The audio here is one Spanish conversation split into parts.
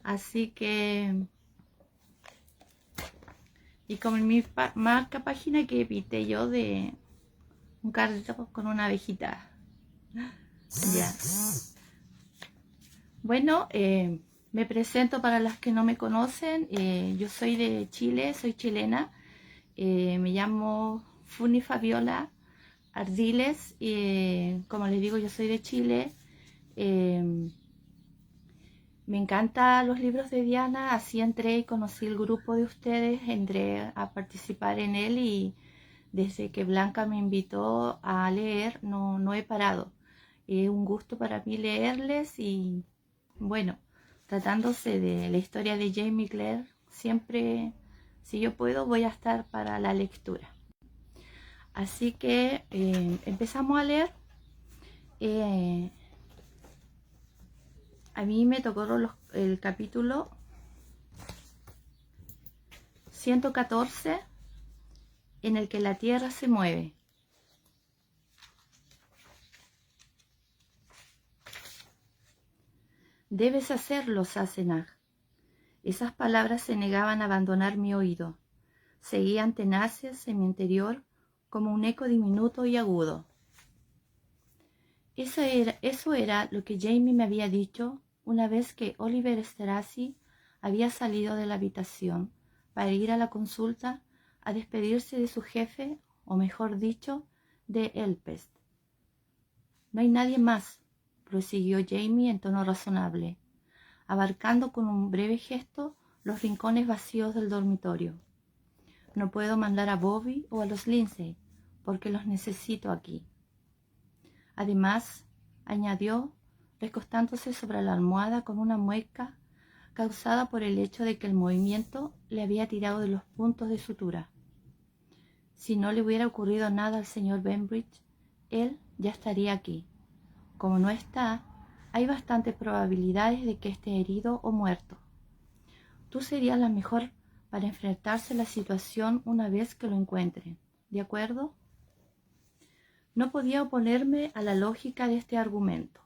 Así que, y como en mi marca página que pité yo de un carrito con una abejita. Ya. Bueno, me presento para las que no me conocen. Yo soy de Chile, soy chilena. Me llamo Funi Fabiola Ardiles. Como les digo, yo soy de Chile. Me encantan los libros de Diana. Así entré y conocí el grupo de ustedes. Entré a participar en él y desde que Blanca me invitó a leer no he parado. Es un gusto para mí leerles y bueno, tratándose de la historia de Jamie Clare, siempre, si yo puedo, voy a estar para la lectura. Así que empezamos a leer. A mí me tocó el capítulo 114, en el que la tierra se mueve. Debes hacerlo, Sassenach. Esas palabras se negaban a abandonar mi oído. Seguían tenaces en mi interior como un eco diminuto y agudo. Eso era lo que Jamie me había dicho una vez que Oliver Esterhazy había salido de la habitación para ir a la consulta a despedirse de su jefe, o mejor dicho, de Elpest. No hay nadie más, prosiguió Jamie en tono razonable, abarcando con un breve gesto los rincones vacíos del dormitorio. No puedo mandar a Bobby o a los Lindsay, porque los necesito aquí. Además, añadió, recostándose sobre la almohada con una mueca causada por el hecho de que el movimiento le había tirado de los puntos de sutura. Si no le hubiera ocurrido nada al señor Bembridge, él ya estaría aquí. Como no está, hay bastantes probabilidades de que esté herido o muerto. Tú serías la mejor para enfrentarse a la situación una vez que lo encuentren, ¿de acuerdo? No podía oponerme a la lógica de este argumento,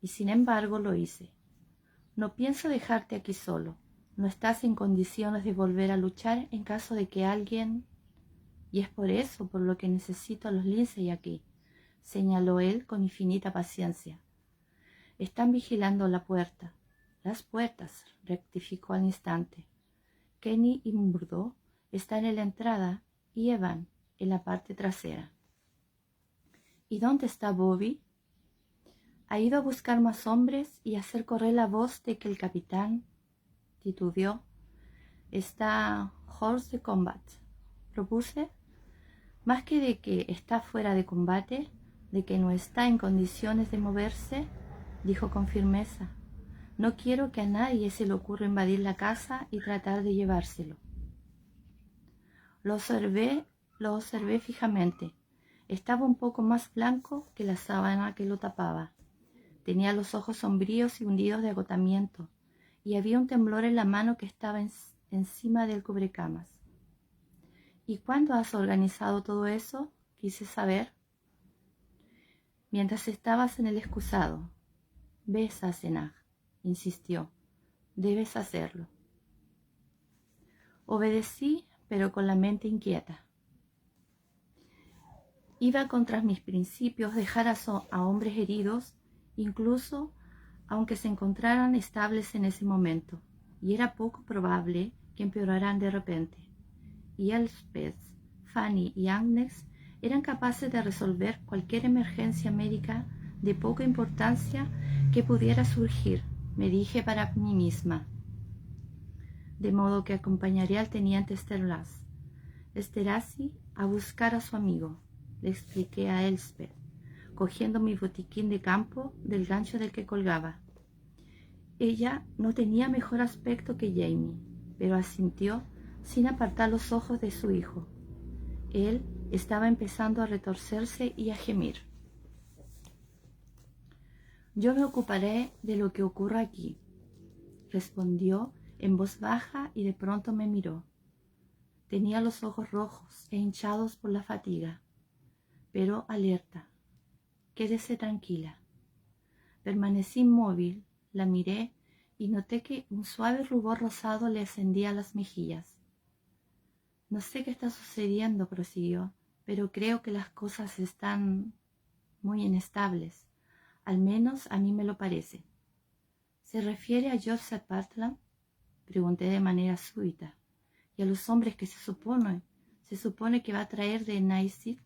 y sin embargo lo hice. No pienso dejarte aquí solo. No estás en condiciones de volver a luchar en caso de que alguien... Y es por eso por lo que necesito a los Lindsay aquí, señaló él con infinita paciencia. Están vigilando la puerta. Las puertas, rectificó al instante. Kenny y Murdo están en la entrada y Evan en la parte trasera. ¿Y dónde está Bobby? Ha ido a buscar más hombres y hacer correr la voz de que el capitán, titubeó, está hors de combat. Propuse, más que de que está fuera de combate, de que no está en condiciones de moverse, dijo con firmeza. No quiero que a nadie se le ocurra invadir la casa y tratar de llevárselo. Lo observé fijamente. Estaba un poco más blanco que la sábana que lo tapaba. Tenía los ojos sombríos y hundidos de agotamiento, y había un temblor en la mano que estaba encima del cubrecamas. ¿Y cuándo has organizado todo eso? Quise saber. Mientras estabas en el excusado. Ves, Sassenach, insistió. Debes hacerlo. Obedecí, pero con la mente inquieta. Iba contra mis principios dejar a hombres heridos, incluso aunque se encontraran estables en ese momento, y era poco probable que empeoraran de repente. Y Elspeth, Fanny y Agnes eran capaces de resolver cualquier emergencia médica de poca importancia que pudiera surgir, me dije para mí misma. De modo que acompañaré al teniente Esterhazy a buscar a su amigo, le expliqué a Elspeth, cogiendo mi botiquín de campo del gancho del que colgaba. Ella no tenía mejor aspecto que Jamie, pero asintió sin apartar los ojos de su hijo. Él estaba empezando a retorcerse y a gemir. Yo me ocuparé de lo que ocurra aquí, respondió en voz baja y de pronto me miró. Tenía los ojos rojos e hinchados por la fatiga, pero alerta. Quédese tranquila. Permanecí inmóvil, la miré y noté que un suave rubor rosado le ascendía a las mejillas. No sé qué está sucediendo, prosiguió, pero creo que las cosas están muy inestables. Al menos a mí me lo parece. ¿Se refiere a Joseph Bartlam? Pregunté de manera súbita. ¿Y a los hombres que se supone que va a traer de Naisik?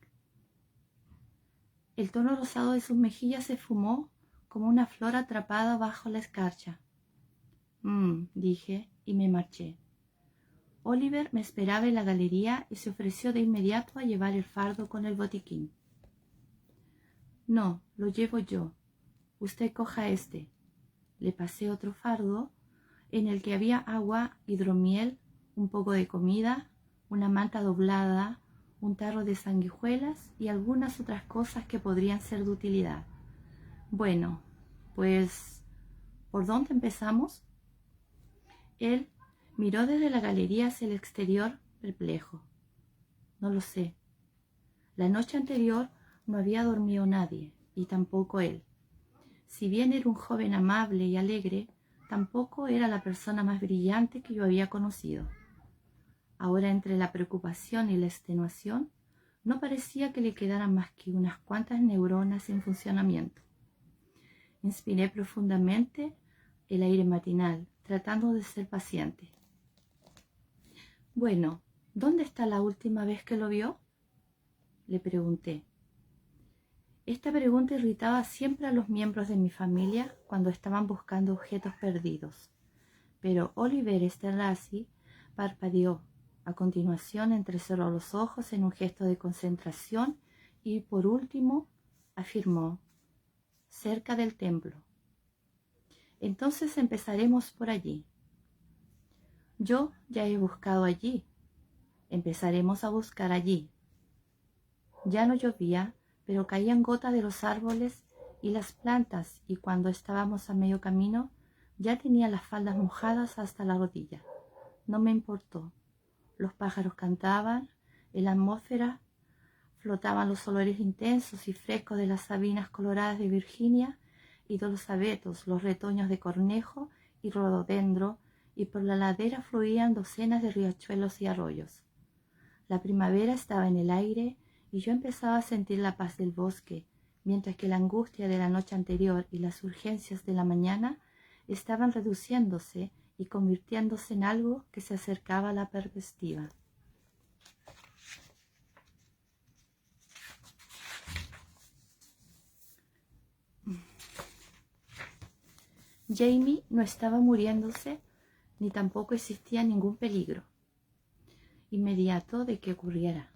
El tono rosado de sus mejillas se esfumó como una flor atrapada bajo la escarcha. Dije y me marché. Oliver me esperaba en la galería y se ofreció de inmediato a llevar el fardo con el botiquín. No, lo llevo yo. Usted coja este. Le pasé otro fardo en el que había agua, hidromiel, un poco de comida, una manta doblada, un tarro de sanguijuelas y algunas otras cosas que podrían ser de utilidad. Bueno, pues, ¿por dónde empezamos? Él miró desde la galería hacia el exterior, perplejo. No lo sé. La noche anterior no había dormido nadie, y tampoco él. Si bien era un joven amable y alegre, tampoco era la persona más brillante que yo había conocido. Ahora, entre la preocupación y la extenuación, no parecía que le quedaran más que unas cuantas neuronas en funcionamiento. Inspiré profundamente el aire matinal, tratando de ser paciente. Bueno, ¿dónde está la última vez que lo vio? Le pregunté. Esta pregunta irritaba siempre a los miembros de mi familia cuando estaban buscando objetos perdidos. Pero Oliver Esterhazy parpadeó. A continuación entrecerró los ojos en un gesto de concentración y, por último, afirmó: cerca del templo. Entonces empezaremos por allí. Yo ya he buscado allí. Empezaremos a buscar allí. Ya no llovía, pero caían gotas de los árboles y las plantas, y cuando estábamos a medio camino, ya tenía las faldas mojadas hasta la rodilla. No me importó. Los pájaros cantaban, en la atmósfera flotaban los olores intensos y frescos de las sabinas coloradas de Virginia y de los abetos, los retoños de cornejo y rododendro, y por la ladera fluían docenas de riachuelos y arroyos. La primavera estaba en el aire y yo empezaba a sentir la paz del bosque, mientras que la angustia de la noche anterior y las urgencias de la mañana estaban reduciéndose y convirtiéndose en algo que se acercaba a la perspectiva. Jamie no estaba muriéndose, ni tampoco existía ningún peligro inmediato de que ocurriera.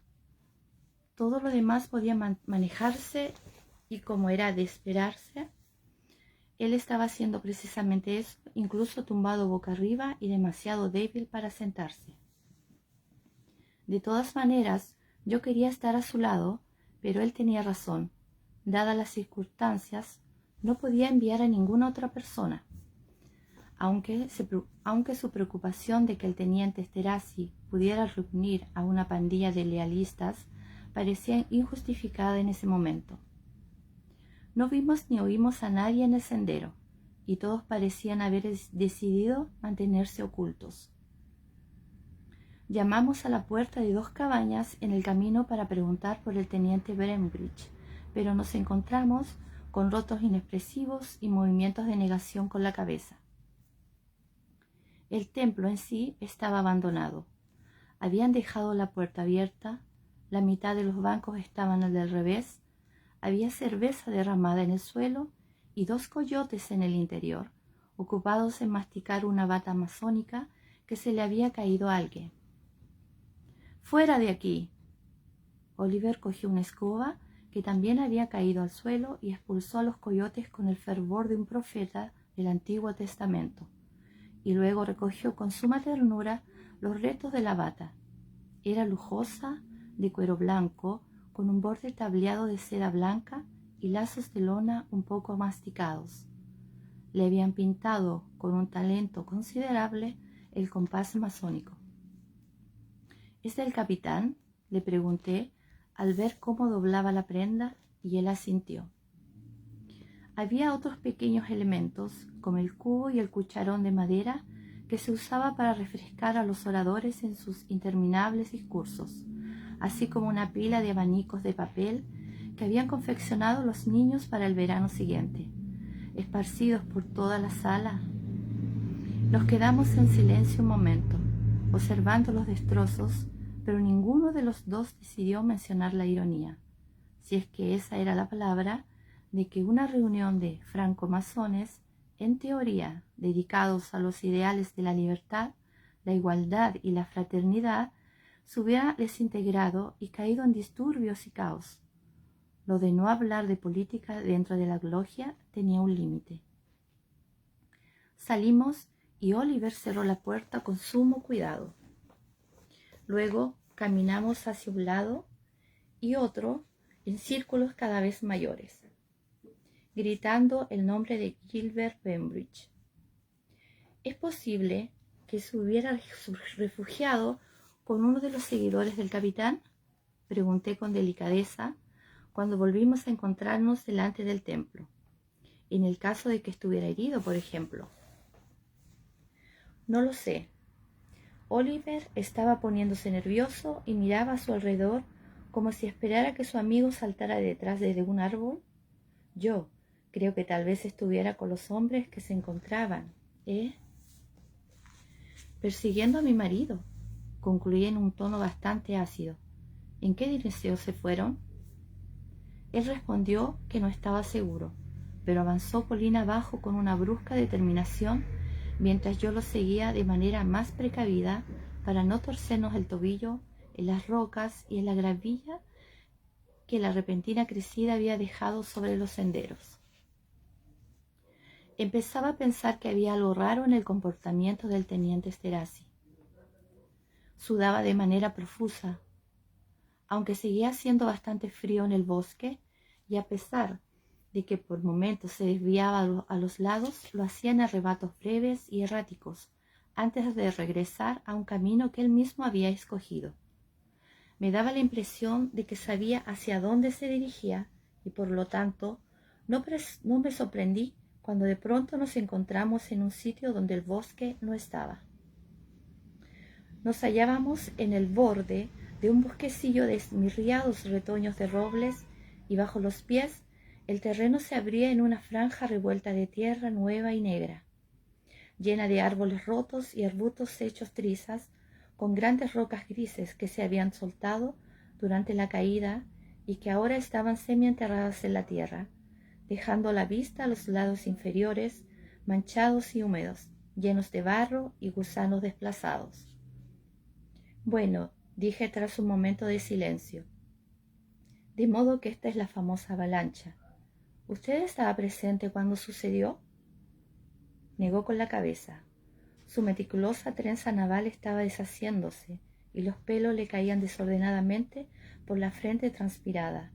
Todo lo demás podía manejarse y, como era de esperarse, él estaba haciendo precisamente eso, incluso tumbado boca arriba y demasiado débil para sentarse. De todas maneras, yo quería estar a su lado, pero él tenía razón. Dadas las circunstancias, no podía enviar a ninguna otra persona. Aunque su preocupación de que el teniente Esterhazy pudiera reunir a una pandilla de lealistas parecía injustificada en ese momento. No vimos ni oímos a nadie en el sendero, y todos parecían haber decidido mantenerse ocultos. Llamamos a la puerta de 2 cabañas en el camino para preguntar por el teniente Bembridge, pero nos encontramos con rotos inexpresivos y movimientos de negación con la cabeza. El templo en sí estaba abandonado. Habían dejado la puerta abierta, la mitad de los bancos estaban al del revés, había cerveza derramada en el suelo y 2 coyotes en el interior, ocupados en masticar una bata masónica que se le había caído a alguien. ¡Fuera de aquí! Oliver cogió una escoba que también había caído al suelo y expulsó a los coyotes con el fervor de un profeta del Antiguo Testamento, y luego recogió con suma ternura los restos de la bata. Era lujosa, de cuero blanco, con un borde tableado de seda blanca y lazos de lona un poco masticados. Le habían pintado con un talento considerable el compás masónico. ¿Es el capitán?, le pregunté al ver cómo doblaba la prenda, y él asintió. Había otros pequeños elementos, como el cubo y el cucharón de madera, que se usaba para refrescar a los oradores en sus interminables discursos, así como una pila de abanicos de papel que habían confeccionado los niños para el verano siguiente, esparcidos por toda la sala. Nos quedamos en silencio un momento, observando los destrozos, pero ninguno de los dos decidió mencionar la ironía, si es que esa era la palabra, de que una reunión de francomasones, en teoría dedicados a los ideales de la libertad, la igualdad y la fraternidad, se hubiera desintegrado y caído en disturbios y caos. Lo de no hablar de política dentro de la logia tenía un límite. Salimos y Oliver cerró la puerta con sumo cuidado. Luego caminamos hacia un lado y otro en círculos cada vez mayores, gritando el nombre de Gilbert Bembridge. ¿Es posible que se hubiera refugiado con uno de los seguidores del capitán?, pregunté con delicadeza cuando volvimos a encontrarnos delante del templo, en el caso de que estuviera herido, por ejemplo. No lo sé. Oliver estaba poniéndose nervioso y miraba a su alrededor como si esperara que su amigo saltara detrás de un árbol. Yo creo que tal vez estuviera con los hombres que se encontraban, persiguiendo a mi marido, concluí en un tono bastante ácido. ¿En qué dirección se fueron? Él respondió que no estaba seguro, pero avanzó colina abajo con una brusca determinación, mientras yo lo seguía de manera más precavida para no torcernos el tobillo en las rocas y en la gravilla que la repentina crecida había dejado sobre los senderos. Empezaba a pensar que había algo raro en el comportamiento del teniente Esterhazy. Sudaba de manera profusa, aunque seguía haciendo bastante frío en el bosque, y a pesar de que por momentos se desviaba a los lados, lo hacía en arrebatos breves y erráticos, antes de regresar a un camino que él mismo había escogido. Me daba la impresión de que sabía hacia dónde se dirigía, y por lo tanto no me sorprendí cuando de pronto nos encontramos en un sitio donde el bosque no estaba. Nos hallábamos en el borde de un bosquecillo de esmirriados retoños de robles, y bajo los pies el terreno se abría en una franja revuelta de tierra nueva y negra, llena de árboles rotos y arbustos hechos trizas, con grandes rocas grises que se habían soltado durante la caída y que ahora estaban semienterradas en la tierra, dejando a la vista los lados inferiores manchados y húmedos, llenos de barro y gusanos desplazados. Bueno, dije tras un momento de silencio, de modo que esta es la famosa avalancha. ¿Usted estaba presente cuando sucedió? Negó con la cabeza. Su meticulosa trenza naval estaba deshaciéndose y los pelos le caían desordenadamente por la frente transpirada.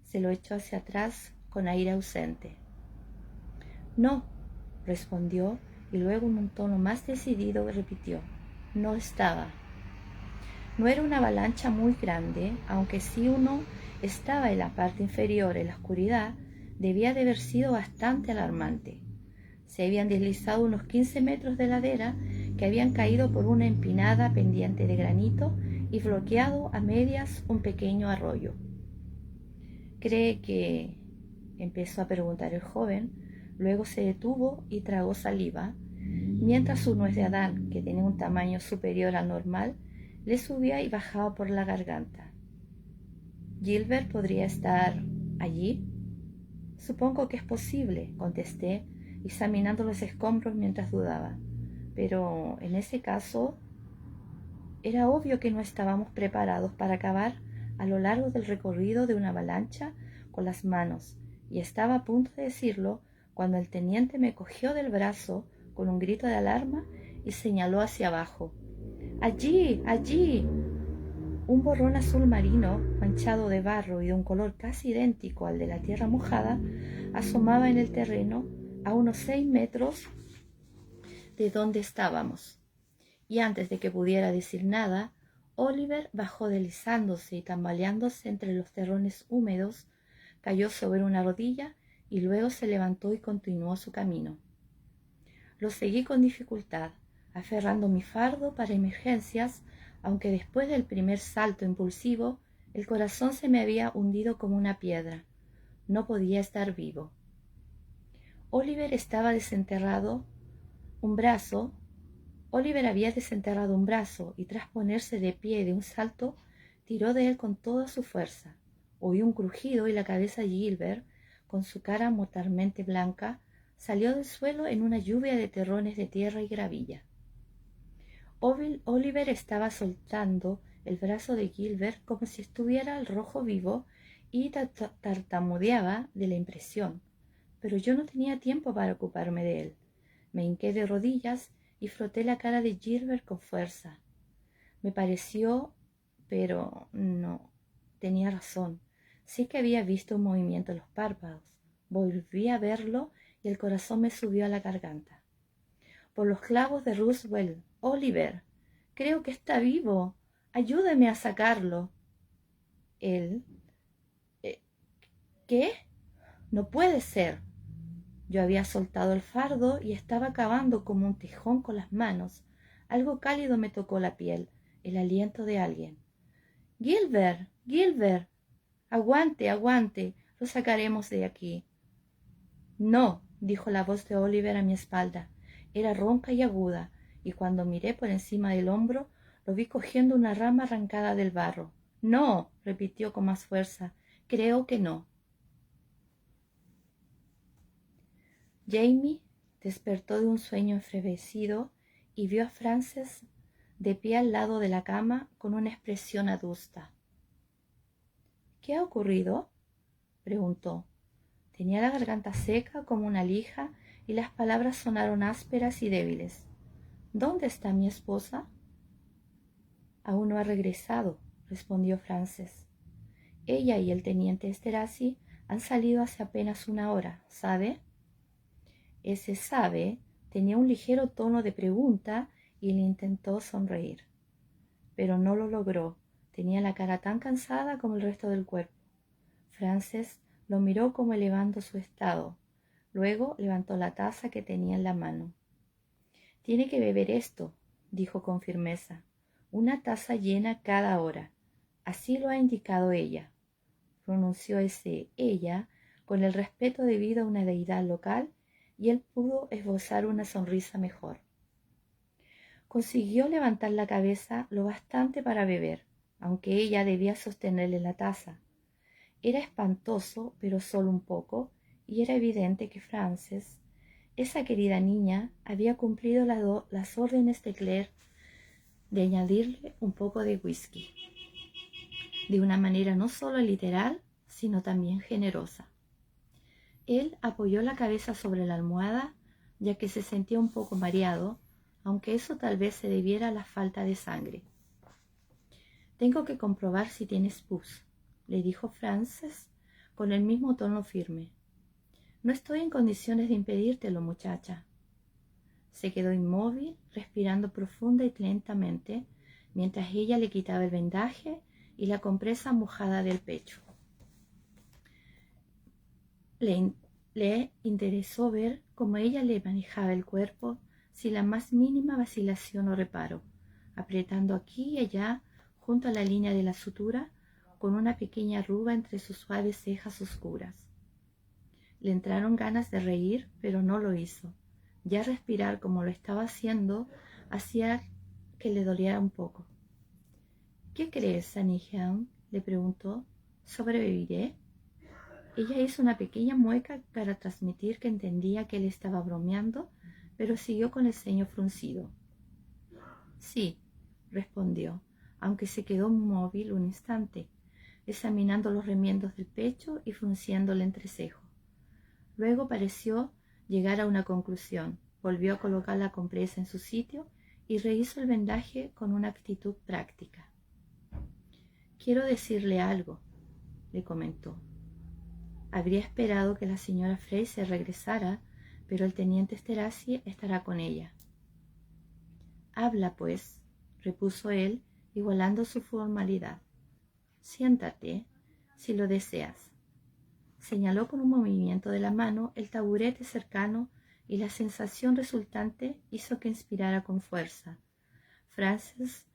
Se lo echó hacia atrás con aire ausente. No, respondió, y luego en un tono más decidido repitió, no estaba. No era una avalancha muy grande, aunque si uno estaba en la parte inferior en la oscuridad, debía de haber sido bastante alarmante. Se habían deslizado unos 15 metros de ladera que habían caído por una empinada pendiente de granito y bloqueado a medias un pequeño arroyo. ¿Cree que...? Empezó a preguntar el joven, luego se detuvo y tragó saliva, mientras su nuez de Adán, que tenía un tamaño superior al normal, le subía y bajaba por la garganta. ¿Gilbert podría estar allí? Supongo que es posible, contesté, examinando los escombros mientras dudaba. Pero en ese caso, era obvio que no estábamos preparados para acabar a lo largo del recorrido de una avalancha con las manos, y estaba a punto de decirlo cuando el teniente me cogió del brazo con un grito de alarma y señaló hacia abajo. ¡Allí! ¡Allí! Un borrón azul marino, manchado de barro y de un color casi idéntico al de la tierra mojada, asomaba en el terreno a unos 6 metros de donde estábamos. Y antes de que pudiera decir nada, Oliver bajó deslizándose y tambaleándose entre los terrones húmedos, cayó sobre una rodilla y luego se levantó y continuó su camino. Lo seguí con dificultad, aferrando mi fardo para emergencias, aunque después del primer salto impulsivo, el corazón se me había hundido como una piedra. No podía estar vivo. Oliver había desenterrado un brazo y tras ponerse de pie de un salto, tiró de él con toda su fuerza. Oí un crujido y la cabeza de Gilbert, con su cara mortalmente blanca, salió del suelo en una lluvia de terrones de tierra y gravilla. Oliver estaba soltando el brazo de Gilbert como si estuviera al rojo vivo y tartamudeaba de la impresión, pero yo no tenía tiempo para ocuparme de él. Me hinqué de rodillas y froté la cara de Gilbert con fuerza. Me pareció, pero no, tenía razón. Sí que había visto un movimiento en los párpados. Volví a verlo y el corazón me subió a la garganta. Por los clavos de Roosevelt, Oliver, creo que está vivo. Ayúdeme a sacarlo. Él, ¿qué? No puede ser. Yo había soltado el fardo y estaba cavando como un tejón con las manos. Algo cálido me tocó la piel, el aliento de alguien. Gilbert, Gilbert, aguante, aguante, lo sacaremos de aquí. No, dijo la voz de Oliver a mi espalda. Era ronca y aguda, y cuando miré por encima del hombro, lo vi cogiendo una rama arrancada del barro. No, repitió con más fuerza, creo que no. Jamie despertó de un sueño enfrevecido y vio a Frances de pie al lado de la cama con una expresión adusta. ¿Qué ha ocurrido? Preguntó. Tenía la garganta seca como una lija y las palabras sonaron ásperas y débiles. ¿Dónde está mi esposa? Aún no ha regresado, respondió Frances. Ella y el teniente Esterhazy han salido hace apenas una hora, ¿sabe? Ese sabe tenía un ligero tono de pregunta y le intentó sonreír. Pero no lo logró. Tenía la cara tan cansada como el resto del cuerpo. Frances lo miró como elevando su estado. Luego levantó la taza que tenía en la mano. Tiene que beber esto, dijo con firmeza. Una taza llena cada hora. Así lo ha indicado ella. Pronunció ese ella con el respeto debido a una deidad local y él pudo esbozar una sonrisa mejor. Consiguió levantar la cabeza lo bastante para beber, aunque ella debía sostenerle la taza. Era espantoso, pero solo un poco, y era evidente que Frances, esa querida niña, había cumplido las órdenes de Claire de añadirle un poco de whisky, de una manera no solo literal, sino también generosa. Él apoyó la cabeza sobre la almohada, ya que se sentía un poco mareado, aunque eso tal vez se debiera a la falta de sangre. Tengo que comprobar si tienes pus, le dijo Frances con el mismo tono firme. No estoy en condiciones de impedírtelo, muchacha. Se quedó inmóvil, respirando profunda y lentamente, mientras ella le quitaba el vendaje y la compresa mojada del pecho. Le interesó ver cómo ella le manejaba el cuerpo sin la más mínima vacilación o reparo, apretando aquí y allá junto a la línea de la sutura con una pequeña arruga entre sus suaves cejas oscuras. Le entraron ganas de reír, pero no lo hizo. Ya respirar como lo estaba haciendo hacía que le doliera un poco. ¿Qué crees, Annie Helm? Le preguntó. ¿Sobreviviré? Ella hizo una pequeña mueca para transmitir que entendía que él estaba bromeando, pero siguió con el ceño fruncido. Sí, respondió, aunque se quedó inmóvil un instante, examinando los remiendos del pecho y frunciendo el entrecejo. Luego pareció llegar a una conclusión. Volvió a colocar la compresa en su sitio y rehizo el vendaje con una actitud práctica. Quiero decirle algo, le comentó. Habría esperado que la señora Fraser regresara, pero el teniente Esterhazy estará con ella. Habla, pues, repuso él, igualando su formalidad. Siéntate, si lo deseas. Señaló con un movimiento de la mano el taburete cercano y la sensación resultante hizo que inspirara con fuerza. Frances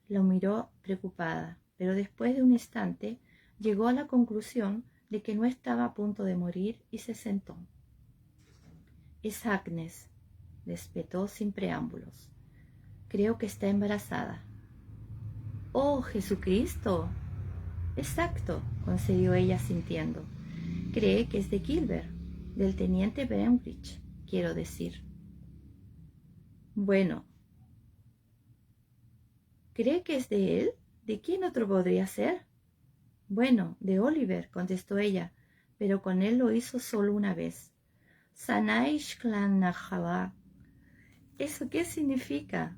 lo miró preocupada, pero después de un instante llegó a la conclusión de que no estaba a punto de morir y se sentó. «Es Agnes», le espetó sin preámbulos. «Creo que está embarazada». «¡Oh, Jesucristo!». «Exacto», concedió ella sintiendo. «Cree que es de Gilbert, del teniente Bembridge, quiero decir». «Bueno». «¿Cree que es de él? ¿De quién otro podría ser?». «Bueno, de Oliver», contestó ella, «pero con él lo hizo solo una vez». «Sanaish Clannajalá». ¿Eso qué significa?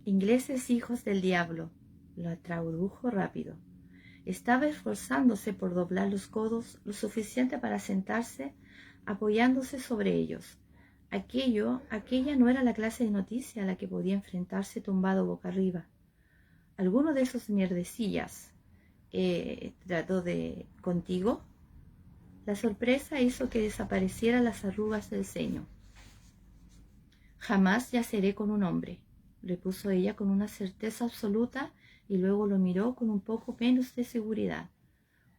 «Ingleses hijos del diablo», lo tradujo rápido. Estaba esforzándose por doblar los codos lo suficiente para sentarse, apoyándose sobre ellos. Aquella no era la clase de noticia a la que podía enfrentarse tumbado boca arriba. «¿Alguno de esos mierdecillas trató de contigo?». La sorpresa hizo que desaparecieran las arrugas del ceño. «Jamás yaceré con un hombre», repuso ella con una certeza absoluta y luego lo miró con un poco menos de seguridad.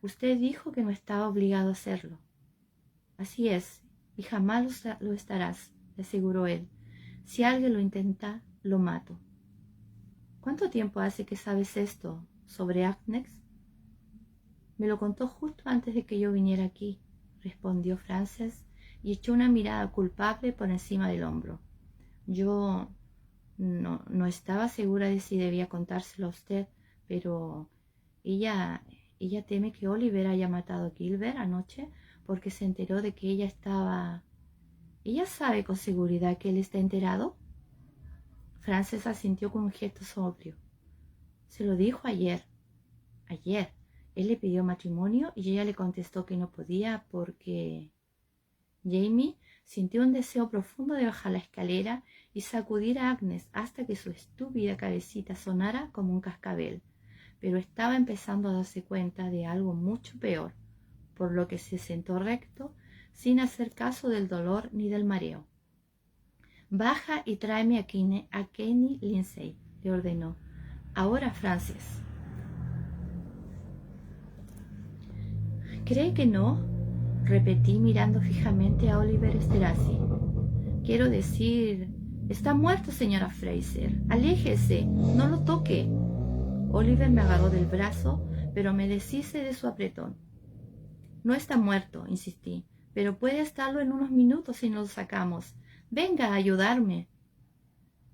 «Usted dijo que no estaba obligado a hacerlo». «Así es, y jamás lo estarás», le aseguró él. «Si alguien lo intenta, lo mato». «¿Cuánto tiempo hace que sabes esto sobre Agnes?». «Me lo contó justo antes de que yo viniera aquí», respondió Frances y echó una mirada culpable por encima del hombro. «Yo no estaba segura de si debía contárselo a usted, pero ella teme que Oliver haya matado a Gilbert anoche porque se enteró de que ella estaba... ¿Ella sabe con seguridad que él está enterado?». Frances asintió con un gesto sobrio. «Se lo dijo ayer». «Ayer. Él le pidió matrimonio y ella le contestó que no podía porque...». Jamie sintió un deseo profundo de bajar la escalera y sacudir a Agnes hasta que su estúpida cabecita sonara como un cascabel, pero estaba empezando a darse cuenta de algo mucho peor, por lo que se sentó recto sin hacer caso del dolor ni del mareo. «Baja y tráeme a Kenny Lindsay», le ordenó. «Ahora, Frances». «¿Cree que no?», repetí mirando fijamente a Oliver Esterhazy. «Quiero decir, está muerto, señora Fraser. Aléjese, no lo toque». Oliver me agarró del brazo, pero me deshice de su apretón. «No está muerto», insistí, «pero puede estarlo en unos minutos si nos lo sacamos. Venga a ayudarme».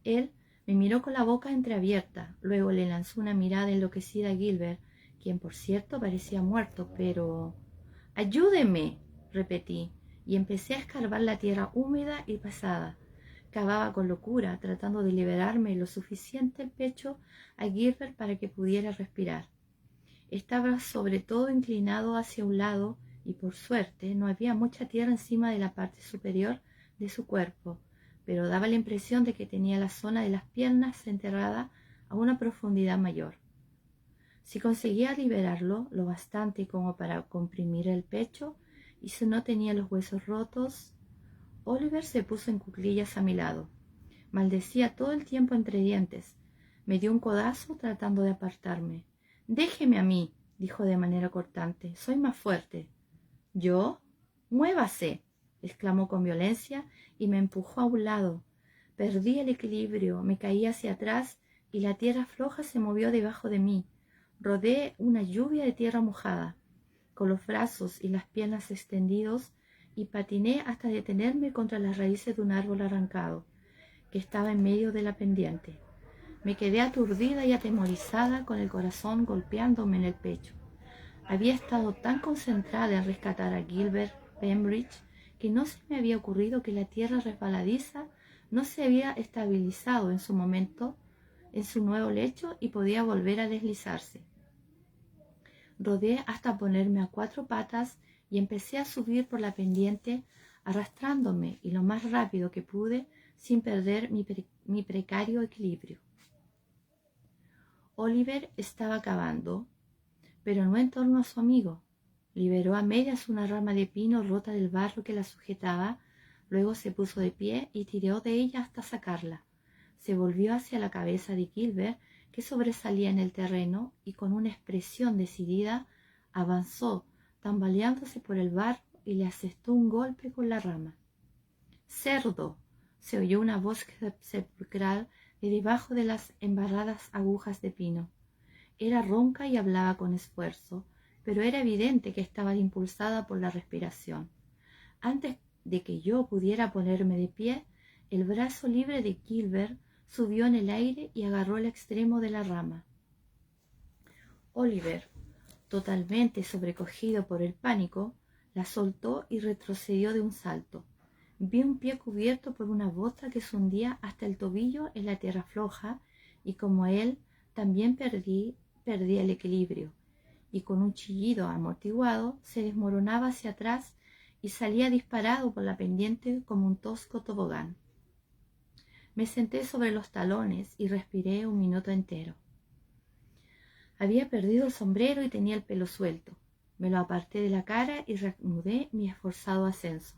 Él me miró con la boca entreabierta, luego le lanzó una mirada enloquecida a Gilbert, quien por cierto parecía muerto, pero... «¡Ayúdeme!», repetí, y empecé a escarbar la tierra húmeda y pesada. Cavaba con locura, tratando de liberarme lo suficiente el pecho a Gilbert para que pudiera respirar. Estaba sobre todo inclinado hacia un lado y por suerte no había mucha tierra encima de la parte superior de su cuerpo, pero daba la impresión de que tenía la zona de las piernas enterrada a una profundidad mayor. Si conseguía liberarlo lo bastante como para comprimir el pecho y si no tenía los huesos rotos... Oliver se puso en cuclillas a mi lado. Maldecía todo el tiempo entre dientes. Me dio un codazo tratando de apartarme. «Déjeme a mí», dijo de manera cortante. «Soy más fuerte». «¿Yo? Muévase», exclamó con violencia y me empujó a un lado. Perdí el equilibrio, me caí hacia atrás y la tierra floja se movió debajo de mí. Rodé una lluvia de tierra mojada, con los brazos y las piernas extendidos, y patiné hasta detenerme contra las raíces de un árbol arrancado, que estaba en medio de la pendiente. Me quedé aturdida y atemorizada, con el corazón golpeándome en el pecho. Había estado tan concentrada en rescatar a Gilbert Bembridge que no se me había ocurrido que la tierra resbaladiza no se había estabilizado en su momento en su nuevo lecho y podía volver a deslizarse. Rodé hasta ponerme a 4 patas y empecé a subir por la pendiente, arrastrándome y lo más rápido que pude sin perder mi precario equilibrio. Oliver estaba cavando, pero no en torno a su amigo. Liberó a medias una rama de pino rota del barro que la sujetaba, luego se puso de pie y tiró de ella hasta sacarla. Se volvió hacia la cabeza de Gilbert, que sobresalía en el terreno, y con una expresión decidida avanzó, tambaleándose por el barro, y le asestó un golpe con la rama. ¡Cerdo! Se oyó una voz sepulcral de debajo de las embarradas agujas de pino. Era ronca y hablaba con esfuerzo, pero era evidente que estaba impulsada por la respiración. Antes de que yo pudiera ponerme de pie, el brazo libre de Gilbert subió en el aire y agarró el extremo de la rama. Oliver, totalmente sobrecogido por el pánico, la soltó y retrocedió de un salto. Vi un pie cubierto por una bota que se hundía hasta el tobillo en la tierra floja, y como él, también perdí el equilibrio, y con un chillido amortiguado se desmoronaba hacia atrás y salía disparado por la pendiente como un tosco tobogán. Me senté sobre los talones y respiré un minuto entero. Había perdido el sombrero y tenía el pelo suelto. Me lo aparté de la cara y reanudé mi esforzado ascenso.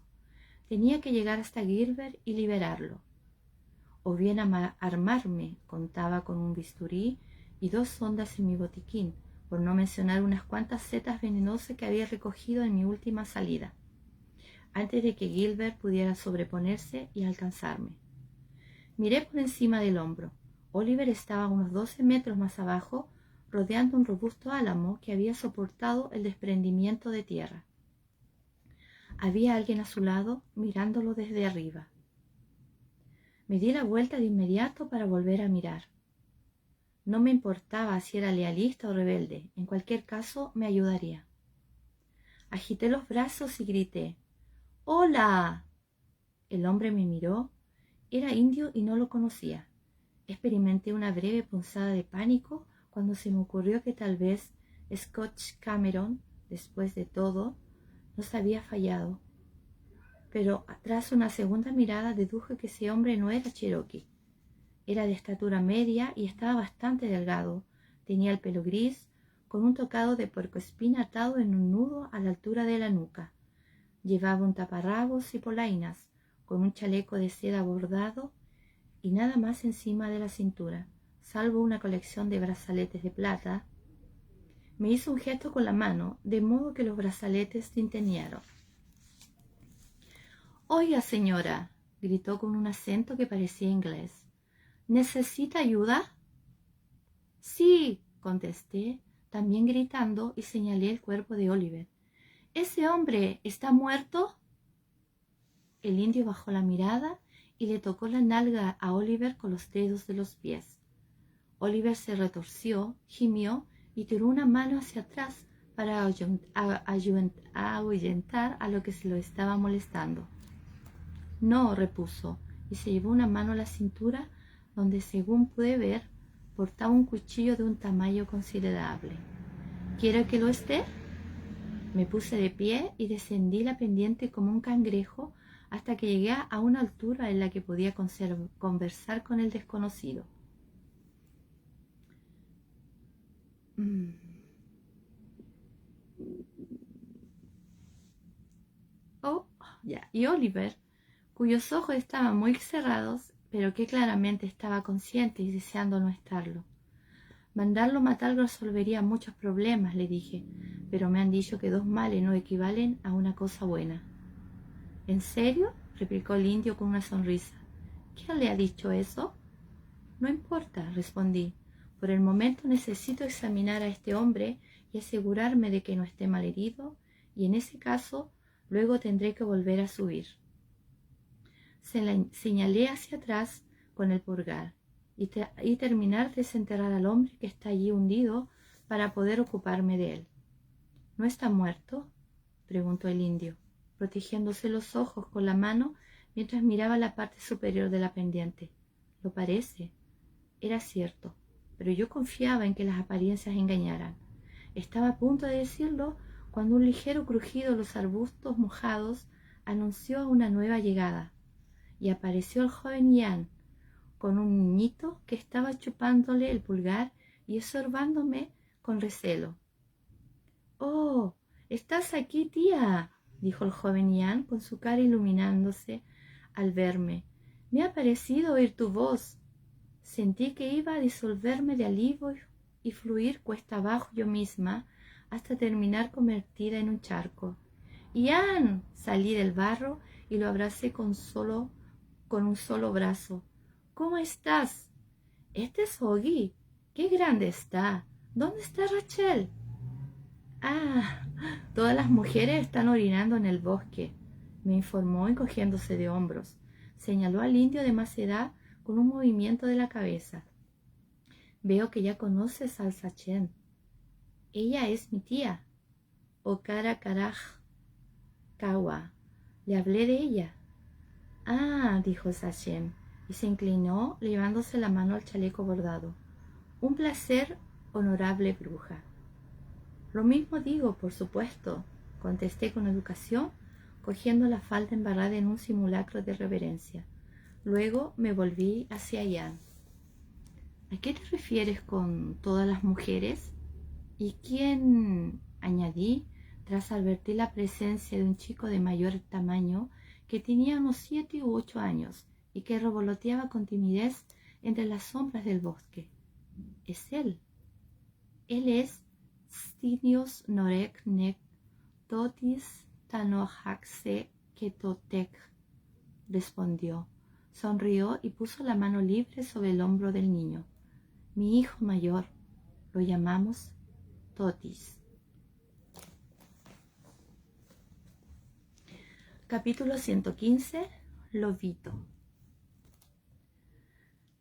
Tenía que llegar hasta Gilbert y liberarlo. O bien armarme, contaba con un bisturí y 2 sondas en mi botiquín, por no mencionar unas cuantas setas venenosas que había recogido en mi última salida, antes de que Gilbert pudiera sobreponerse y alcanzarme. Miré por encima del hombro. Oliver estaba a unos 12 metros más abajo, rodeando un robusto álamo que había soportado el desprendimiento de tierra. Había alguien a su lado, mirándolo desde arriba. Me di la vuelta de inmediato para volver a mirar. No me importaba si era lealista o rebelde, en cualquier caso me ayudaría. Agité los brazos y grité: ¡Hola! El hombre me miró. Era indio y no lo conocía. Experimenté una breve punzada de pánico cuando se me ocurrió que tal vez Scotch Cameron, después de todo, nos había fallado. Pero tras una segunda mirada deduje que ese hombre no era Cherokee. Era de estatura media y estaba bastante delgado. Tenía el pelo gris, con un tocado de puercoespín atado en un nudo a la altura de la nuca. Llevaba un taparrabos y polainas, con un chaleco de seda bordado y nada más encima de la cintura, salvo una colección de brazaletes de plata. Me hizo un gesto con la mano, de modo que los brazaletes tintinearon. «Oiga, señora», gritó con un acento que parecía inglés, «¿necesita ayuda?» «Sí», contesté, también gritando, y señalé el cuerpo de Oliver. «¿Ese hombre está muerto?» El indio bajó la mirada y le tocó la nalga a Oliver con los dedos de los pies. Oliver se retorció, gimió y tiró una mano hacia atrás para ahuyentar a lo que se lo estaba molestando. «No», repuso, y se llevó una mano a la cintura, donde, según pude ver, portaba un cuchillo de un tamaño considerable. «¿Quiere que lo esté?» Me puse de pie y descendí la pendiente como un cangrejo hasta que llegué a una altura en la que podía conversar con el desconocido. Y Oliver, cuyos ojos estaban muy cerrados, pero que claramente estaba consciente y deseando no estarlo. «Mandarlo matar resolvería muchos problemas», le dije, «pero me han dicho que 2 males no equivalen a una cosa buena». «¿En serio?», replicó el indio con una sonrisa. «¿Quién le ha dicho eso?» «No importa», respondí. «Por el momento necesito examinar a este hombre y asegurarme de que no esté malherido, y en ese caso luego tendré que volver a subir». Señalé hacia atrás con el pulgar y terminar de desenterrar al hombre que está allí hundido para poder ocuparme de él. «¿No está muerto?», preguntó el indio, protegiéndose los ojos con la mano mientras miraba la parte superior de la pendiente. «Lo parece». Era cierto, pero yo confiaba en que las apariencias engañaran. Estaba a punto de decirlo cuando un ligero crujido en los arbustos mojados anunció una nueva llegada, y apareció el joven Ian, con un niñito que estaba chupándole el pulgar y observándome con recelo. «Oh, —¿Estás aquí, tía? —dijo el joven Ian con su cara iluminándose al verme. —Me ha parecido oír tu voz. Sentí que iba a disolverme de alivio y fluir cuesta abajo yo misma hasta terminar convertida en un charco. —¡Ian! Salí del barro y lo abracé con un solo brazo. —¿Cómo estás? —Este es Oggy. ¡Qué grande está! ¿Dónde está Rachel? —Ah, todas las mujeres están orinando en el bosque —me informó encogiéndose de hombros. Señaló al indio de más edad con un movimiento de la cabeza. —Veo que ya conoces al Sachem. Ella es mi tía, Okara Karaj Kawa. Le hablé de ella. —Ah —dijo Sachem, y se inclinó llevándose la mano al chaleco bordado—. Un placer, honorable bruja. —Lo mismo digo, por supuesto —contesté con educación, cogiendo la falda embarrada en un simulacro de reverencia. Luego me volví hacia Ian. —¿A qué te refieres con todas las mujeres? —¿Y quién? —añadí, tras advertir la presencia de un chico de mayor tamaño que tenía unos 7 u 8 años y que revoloteaba con timidez entre las sombras del bosque. —Es él. Él es Stinios Norek Nek Totis Tanohaxe Ketotek —respondió. Sonrió y puso la mano libre sobre el hombro del niño. Mi hijo mayor. Lo llamamos Totis. Capítulo 115. Lobito.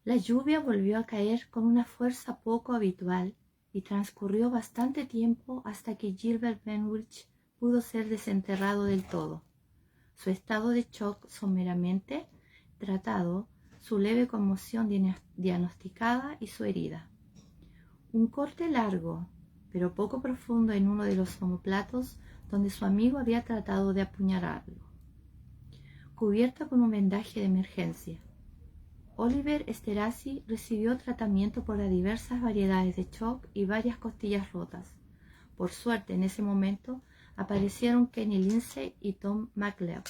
La lluvia volvió a caer con una fuerza poco habitual y transcurrió bastante tiempo hasta que Gilbert Benwich pudo ser desenterrado del todo. Su estado de shock someramente tratado, su leve conmoción diagnosticada y su herida. Un corte largo, pero poco profundo en uno de los omoplatos donde su amigo había tratado de apuñalarlo. Cubierta con un vendaje de emergencia. Oliver Esterhazy recibió tratamiento por las diversas variedades de shock y varias costillas rotas. Por suerte, en ese momento, aparecieron Kenny Lindsay y Tom McLeod,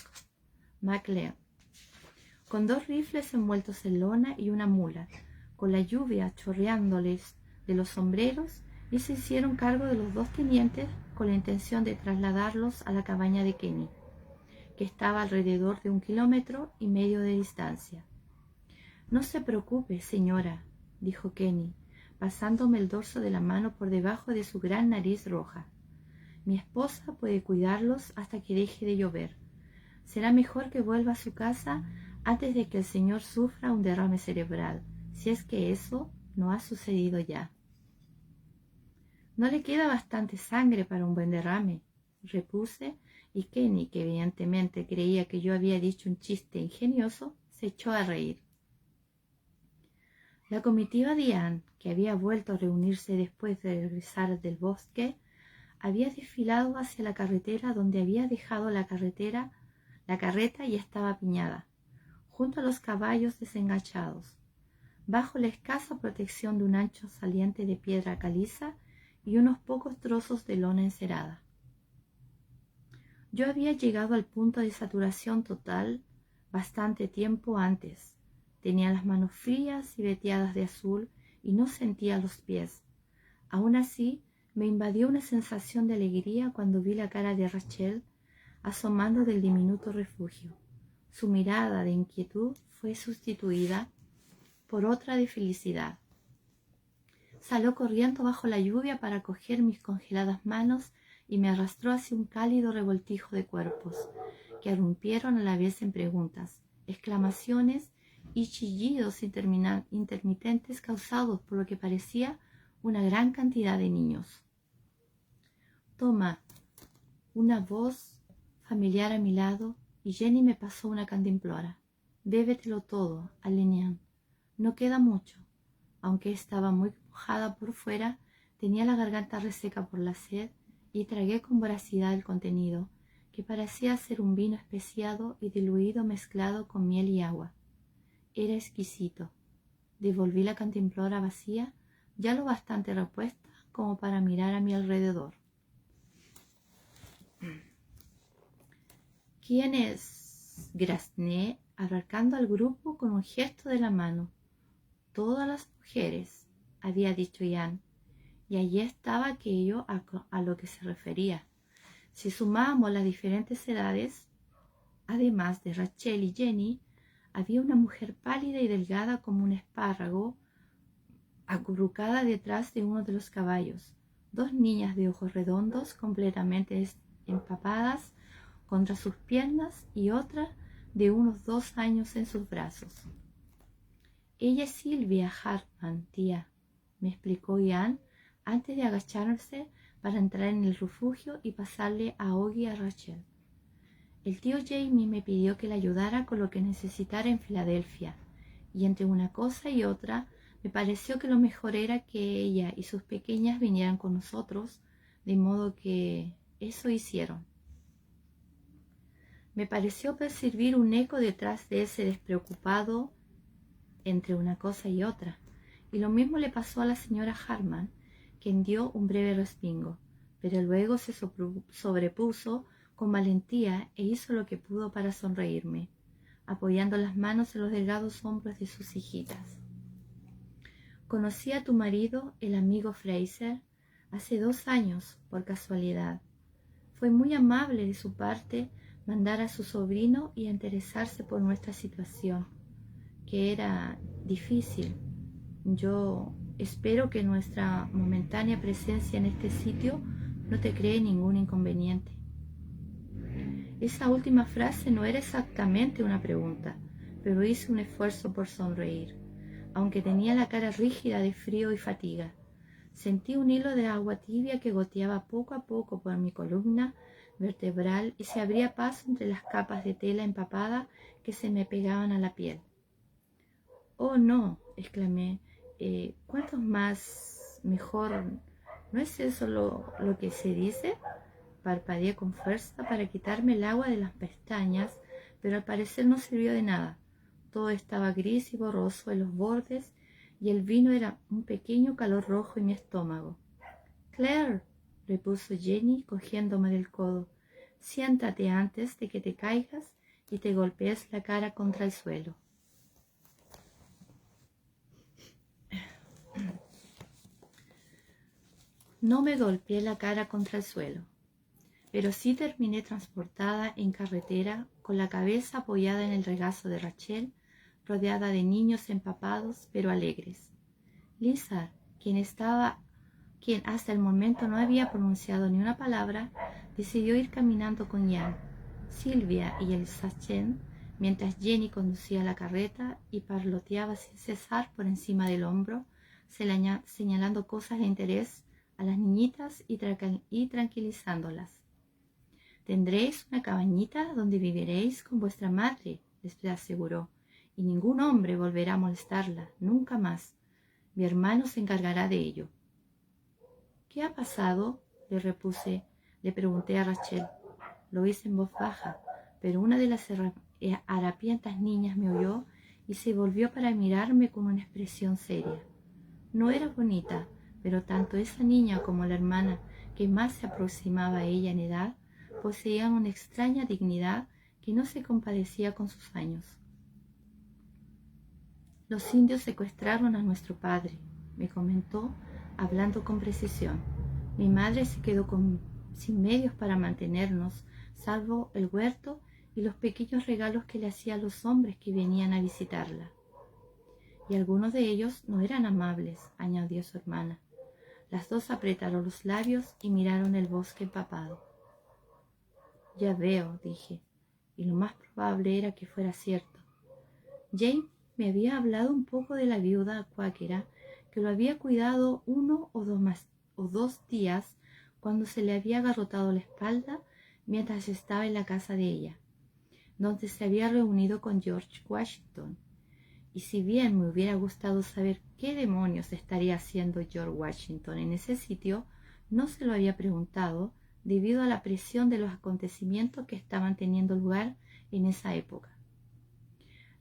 con 2 rifles envueltos en lona y una mula, con la lluvia chorreándoles de los sombreros, y se hicieron cargo de los 2 tenientes con la intención de trasladarlos a la cabaña de Kenny, que estaba alrededor de 1,5 kilómetros de distancia. —No se preocupe, señora —dijo Kenny, pasándome el dorso de la mano por debajo de su gran nariz roja—. Mi esposa puede cuidarlos hasta que deje de llover. Será mejor que vuelva a su casa antes de que el señor sufra un derrame cerebral, si es que eso no ha sucedido ya. —No le queda bastante sangre para un buen derrame —repuse, y Kenny, que evidentemente creía que yo había dicho un chiste ingenioso, se echó a reír. La comitiva de Ian, que había vuelto a reunirse después de regresar del bosque, había desfilado hacia la carretera donde había dejado la carreta y estaba apiñada, junto a los caballos desenganchados, bajo la escasa protección de un ancho saliente de piedra caliza y unos pocos trozos de lona encerada. Yo había llegado al punto de saturación total bastante tiempo antes. Tenía las manos frías y veteadas de azul y no sentía los pies. Aún así, me invadió una sensación de alegría cuando vi la cara de Rachel asomando del diminuto refugio. Su mirada de inquietud fue sustituida por otra de felicidad. Salió corriendo bajo la lluvia para coger mis congeladas manos y me arrastró hacia un cálido revoltijo de cuerpos, que irrumpieron a la vez en preguntas, exclamaciones y chillidos intermitentes causados por lo que parecía una gran cantidad de niños. —Toma. Una voz familiar a mi lado, y Jenny me pasó una cantimplora. —Bébetelo todo, Alenian. No queda mucho. Aunque estaba muy mojada por fuera, tenía la garganta reseca por la sed y tragué con voracidad el contenido, que parecía ser un vino especiado y diluido mezclado con miel y agua. Era exquisito. Devolví la cantimplora vacía, ya lo bastante repuesta como para mirar a mi alrededor. ¿Quién es? Grazné, abarcando al grupo con un gesto de la mano. Todas las mujeres, había dicho Jan, y allí estaba aquello a lo que se refería. Si sumábamos las diferentes edades, además de Rachel y Jenny, había una mujer pálida y delgada como un espárrago, acurrucada detrás de uno de los caballos, dos niñas de ojos redondos completamente empapadas contra sus piernas y otra de unos 2 años en sus brazos. Ella es Sylvia Hartman, tía, me explicó Jan antes de agacharse para entrar en el refugio y pasarle a Oggy y a Rachel. El tío Jamie me pidió que le ayudara con lo que necesitara en Filadelfia, y entre una cosa y otra me pareció que lo mejor era que ella y sus pequeñas vinieran con nosotros, de modo que eso hicieron. Me pareció percibir un eco detrás de ese despreocupado entre una cosa y otra, y lo mismo le pasó a la señora Hartman, quien dio un breve respingo, pero luego se sobrepuso con valentía e hizo lo que pudo para sonreírme, apoyando las manos en los delgados hombros de sus hijitas. Conocí a tu marido, el amigo Fraser, hace 2 años, por casualidad. Fue muy amable de su parte mandar a su sobrino y a interesarse por nuestra situación, que era difícil. Yo espero que nuestra momentánea presencia en este sitio no te cree ningún inconveniente. Esa última frase no era exactamente una pregunta, pero hice un esfuerzo por sonreír, aunque tenía la cara rígida de frío y fatiga. Sentí un hilo de agua tibia que goteaba poco a poco por mi columna vertebral y se abría paso entre las capas de tela empapada que se me pegaban a la piel. «Oh, no», exclamé, «¿cuántos más? Mejor, ¿no es eso lo que se dice?» Parpadeé con fuerza para quitarme el agua de las pestañas, pero al parecer no sirvió de nada. Todo estaba gris y borroso en los bordes y el vino era un pequeño calor rojo en mi estómago. «Claire», repuso Jenny cogiéndome del codo, «siéntate antes de que te caigas y te golpees la cara contra el suelo». No me golpeé la cara contra el suelo, pero sí terminé transportada en carretera con la cabeza apoyada en el regazo de Rachel, rodeada de niños empapados pero alegres. Lizard, quien hasta el momento no había pronunciado ni una palabra, decidió ir caminando con Jan, Sylvia y el sachem, mientras Jenny conducía la carreta y parloteaba sin cesar por encima del hombro, señalando cosas de interés a las niñitas y tranquilizándolas. «Tendréis una cabañita donde viviréis con vuestra madre», les aseguró, «y ningún hombre volverá a molestarla, nunca más. Mi hermano se encargará de ello». «¿Qué ha pasado?», le pregunté a Rachel. Lo hice en voz baja, pero una de las harapientas niñas me oyó y se volvió para mirarme con una expresión seria. No era bonita, pero tanto esa niña como la hermana, que más se aproximaba a ella en edad, poseían una extraña dignidad que no se compadecía con sus años. «Los indios secuestraron a nuestro padre», me comentó, hablando con precisión. «Mi madre se quedó sin medios para mantenernos, salvo el huerto y los pequeños regalos que le hacía a los hombres que venían a visitarla. Y algunos de ellos no eran amables», añadió su hermana. Las dos apretaron los labios y miraron el bosque empapado. «Ya veo», dije, y lo más probable era que fuera cierto. Jane me había hablado un poco de la viuda cuáquera que lo había cuidado 1 o 2 días cuando se le había agarrotado la espalda mientras estaba en la casa de ella, donde se había reunido con George Washington. Y si bien me hubiera gustado saber qué demonios estaría haciendo George Washington en ese sitio, no se lo había preguntado debido a la presión de los acontecimientos que estaban teniendo lugar en esa época.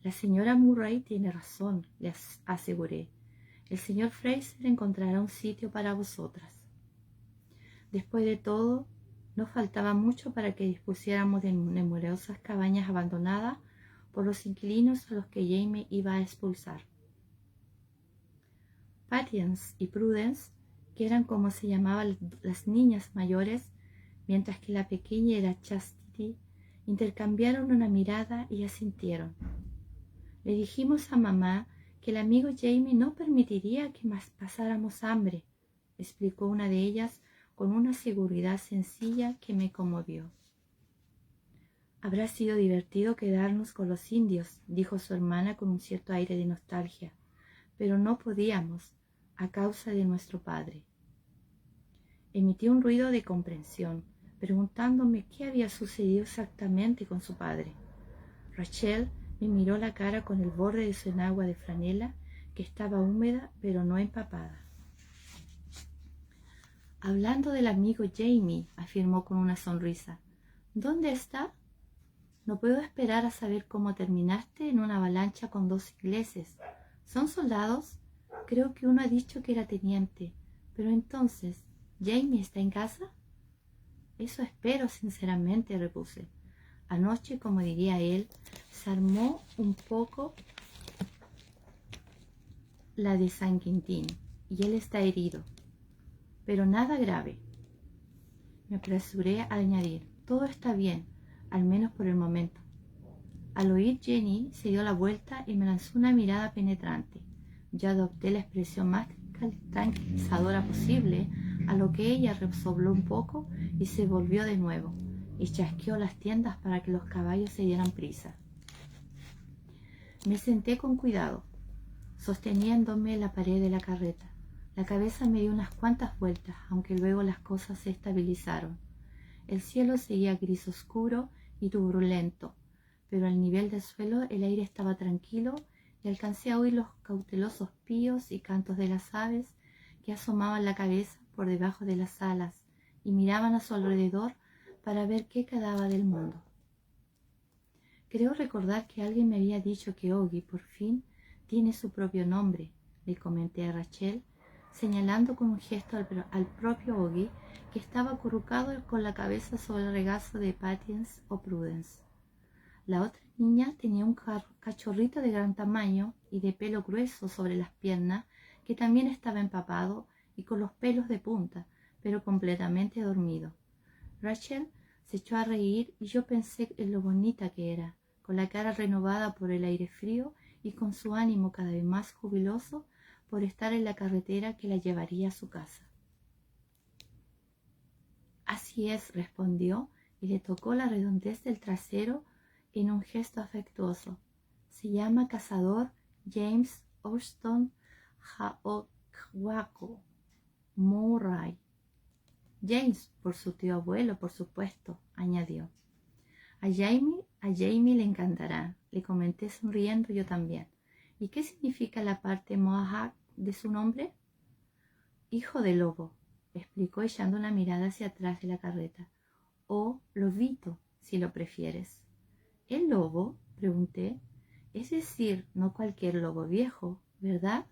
«La señora Murray tiene razón», les aseguré. «El señor Fraser encontrará un sitio para vosotras». Después de todo, No faltaba mucho para que dispusiéramos de numerosas cabañas abandonadas por los inquilinos a los que Jamie iba a expulsar. Patience y Prudence, que eran como se llamaban las niñas mayores, mientras que la pequeña era Chastity, intercambiaron una mirada y asintieron. Le dijimos a mamá que el amigo Jamie no permitiría que más pasáramos hambre, explicó una de ellas con una seguridad sencilla que me conmovió. Habrá sido divertido quedarnos con los indios, dijo su hermana con un cierto aire de nostalgia, pero no podíamos, a causa de nuestro padre. Emití un ruido de comprensión, preguntándome qué había sucedido exactamente con su padre. Rachel me miró la cara con el borde de su enagua de franela, que estaba húmeda pero no empapada. Hablando del amigo Jamie, afirmó con una sonrisa. ¿Dónde está? No puedo esperar a saber cómo terminaste en una avalancha con 2 ingleses. ¿Son soldados? Creo que uno ha dicho que era teniente. Pero entonces, ¿Jamie está en casa? Eso espero, sinceramente, repuse. Anoche, como diría él, se armó un poco la de San Quintín y él está herido, pero nada grave. Me apresuré a añadir, todo está bien, al menos por el momento. Al oír Jenny se dio la vuelta y me lanzó una mirada penetrante. Yo adopté la expresión más tranquilizadora posible, a lo que ella resopló un poco y se volvió de nuevo, y chasqueó las tiendas para que los caballos se dieran prisa. Me senté con cuidado, sosteniéndome la pared de la carreta. La cabeza me dio unas cuantas vueltas, aunque luego las cosas se estabilizaron. El cielo seguía gris oscuro y turbulento, pero al nivel del suelo el aire estaba tranquilo y alcancé a oír los cautelosos píos y cantos de las aves que asomaban la cabeza por debajo de las alas y miraban a su alrededor para ver qué quedaba del mundo. Creo recordar que alguien me había dicho que Oggy, por fin, tiene su propio nombre, le comenté a Rachel, señalando con un gesto al propio Oggy, que estaba acurrucado con la cabeza sobre el regazo de Patience o Prudence. La otra niña tenía un cachorrito de gran tamaño y de pelo grueso sobre las piernas, que también estaba empapado y con los pelos de punta, pero completamente dormido. Rachel se echó a reír y yo pensé en lo bonita que era, con la cara renovada por el aire frío y con su ánimo cada vez más jubiloso por estar en la carretera que la llevaría a su casa. Así es, respondió, y le tocó la redondez del trasero en un gesto afectuoso. Se llama cazador James Austin Haokwaco Murray. James, por su tío abuelo, por supuesto, añadió. A Jamie le encantará, le comenté sonriendo yo también. ¿Y qué significa la parte Mohawk de su nombre? Hijo de lobo, explicó echando una mirada hacia atrás de la carreta. O lobito, si lo prefieres. ¿El lobo? Pregunté. Es decir, no cualquier lobo viejo, ¿verdad?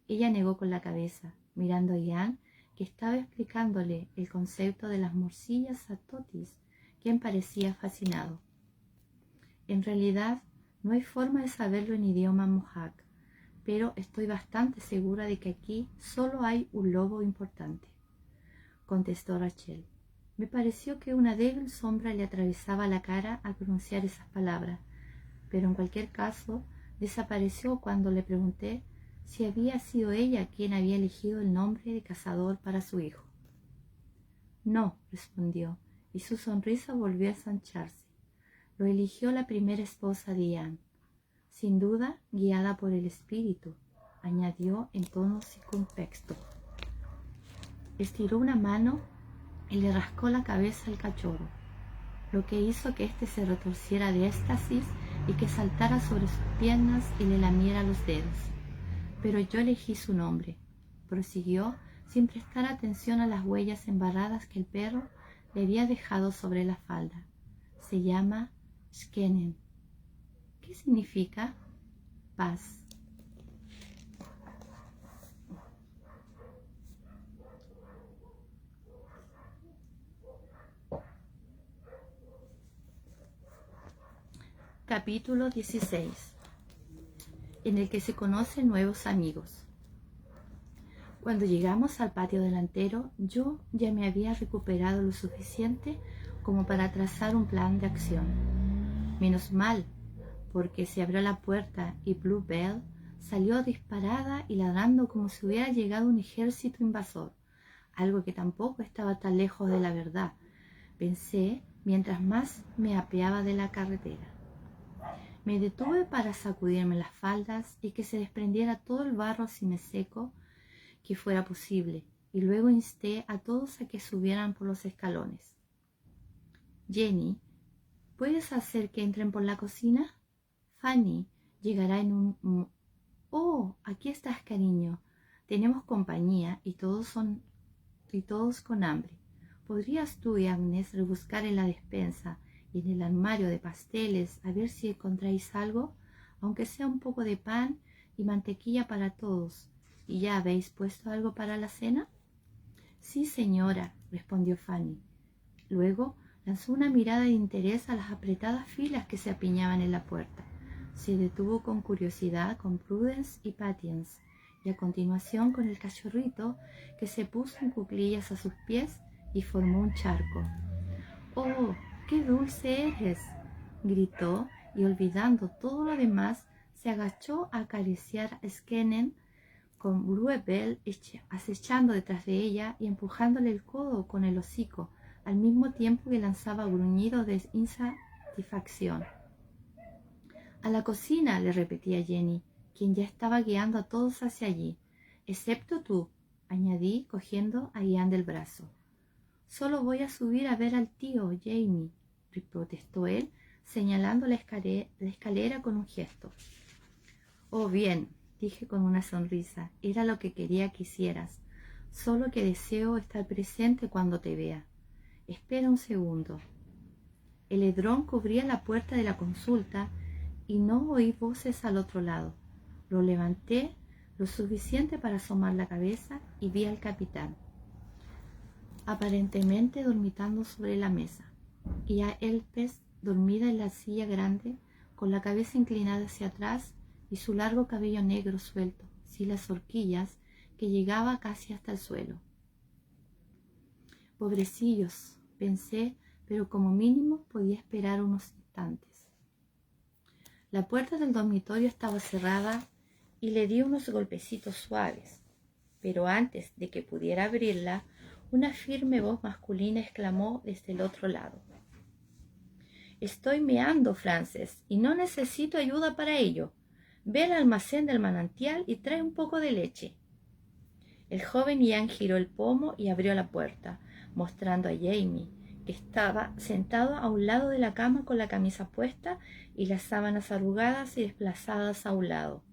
Ella negó con la cabeza, mirando a Ian, que estaba explicándole el concepto de las morcillas a Totis, quien parecía fascinado. En realidad, no hay forma de saberlo en idioma Mohawk, pero estoy bastante segura de que aquí solo hay un lobo importante, contestó Rachel. Me pareció que una débil sombra le atravesaba la cara al pronunciar esas palabras, pero en cualquier caso desapareció cuando le pregunté si había sido ella quien había elegido el nombre de cazador para su hijo. No, respondió, y su sonrisa volvió a ensancharse. Lo eligió la primera esposa de Ian, sin duda guiada por el espíritu, añadió en tono circunspecto. Estiró una mano y le rascó la cabeza al cachorro, lo que hizo que éste se retorciera de éxtasis y que saltara sobre sus piernas y le lamiera los dedos. Pero yo elegí su nombre, prosiguió, sin prestar atención a las huellas embarradas que el perro le había dejado sobre la falda. Se llama Skenen. ¿Qué significa? Paz. Capítulo 16, en el que se conocen nuevos amigos. Cuando llegamos al patio delantero, yo ya me había recuperado lo suficiente como para trazar un plan de acción. Menos mal, porque se abrió la puerta y Bluebell salió disparada y ladrando como si hubiera llegado un ejército invasor, algo que tampoco estaba tan lejos de la verdad, pensé mientras más me apeaba de la carretera. Me detuve para sacudirme las faldas y que se desprendiera todo el barro seco que fuera posible, y luego insté a todos a que subieran por los escalones. Jenny, ¿puedes hacer que entren por la cocina? Fanny llegará en un... Oh, aquí estás, cariño. Tenemos compañía y todos con hambre. ¿Podrías tú y Agnes rebuscar en la despensa y en el armario de pasteles a ver si encontráis algo, aunque sea un poco de pan y mantequilla para todos? ¿Y ya habéis puesto algo para la cena? Sí, señora, respondió Fanny. Luego lanzó una mirada de interés a las apretadas filas que se apiñaban en la puerta. Se detuvo con curiosidad con Prudence y Patience, y a continuación con el cachorrito, que se puso en cuclillas a sus pies y formó un charco. ¡Oh, qué dulce eres!, gritó, y olvidando todo lo demás, se agachó a acariciar a Skenen, con Bluebell acechando detrás de ella y empujándole el codo con el hocico, al mismo tiempo que lanzaba gruñidos de insatisfacción. «A la cocina», le repetía Jenny, quien ya estaba guiando a todos hacia allí. «Excepto tú», añadí, cogiendo a Ian del brazo. «Solo voy a subir a ver al tío, Jamie», protestó él, señalando la escalera con un gesto. «Oh, bien», dije con una sonrisa, «era lo que quería que hicieras, solo que deseo estar presente cuando te vea. Espera un segundo». El edrón cubría la puerta de la consulta y no oí voces al otro lado. Lo levanté lo suficiente para asomar la cabeza y vi al capitán, aparentemente dormitando sobre la mesa, y a Elspeth dormida en la silla grande, con la cabeza inclinada hacia atrás y su largo cabello negro suelto, sin las horquillas, que llegaba casi hasta el suelo. Pobrecillos, pensé, pero como mínimo podía esperar unos instantes. La puerta del dormitorio estaba cerrada y le di unos golpecitos suaves, pero antes de que pudiera abrirla, una firme voz masculina exclamó desde el otro lado: «Estoy meando, Frances, y no necesito ayuda para ello. Ve al almacén del manantial y trae un poco de leche». El joven Ian giró el pomo y abrió la puerta, mostrando a Jamie, que estaba sentado a un lado de la cama con la camisa puesta y las sábanas arrugadas y desplazadas a un lado.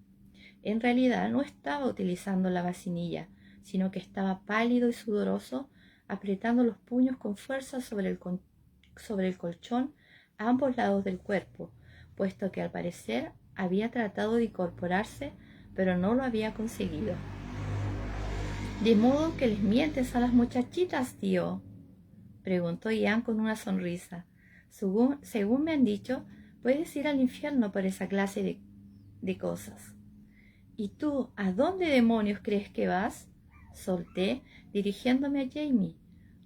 En realidad no estaba utilizando la vacinilla, sino que estaba pálido y sudoroso, apretando los puños con fuerza sobre el colchón a ambos lados del cuerpo, puesto que al parecer había tratado de incorporarse, pero no lo había conseguido. «¿De modo que les mientes a las muchachitas, tío?», preguntó Ian con una sonrisa. Según me han dicho, puedes ir al infierno por esa clase de cosas». «¿Y tú, a dónde demonios crees que vas?», solté, dirigiéndome a Jamie.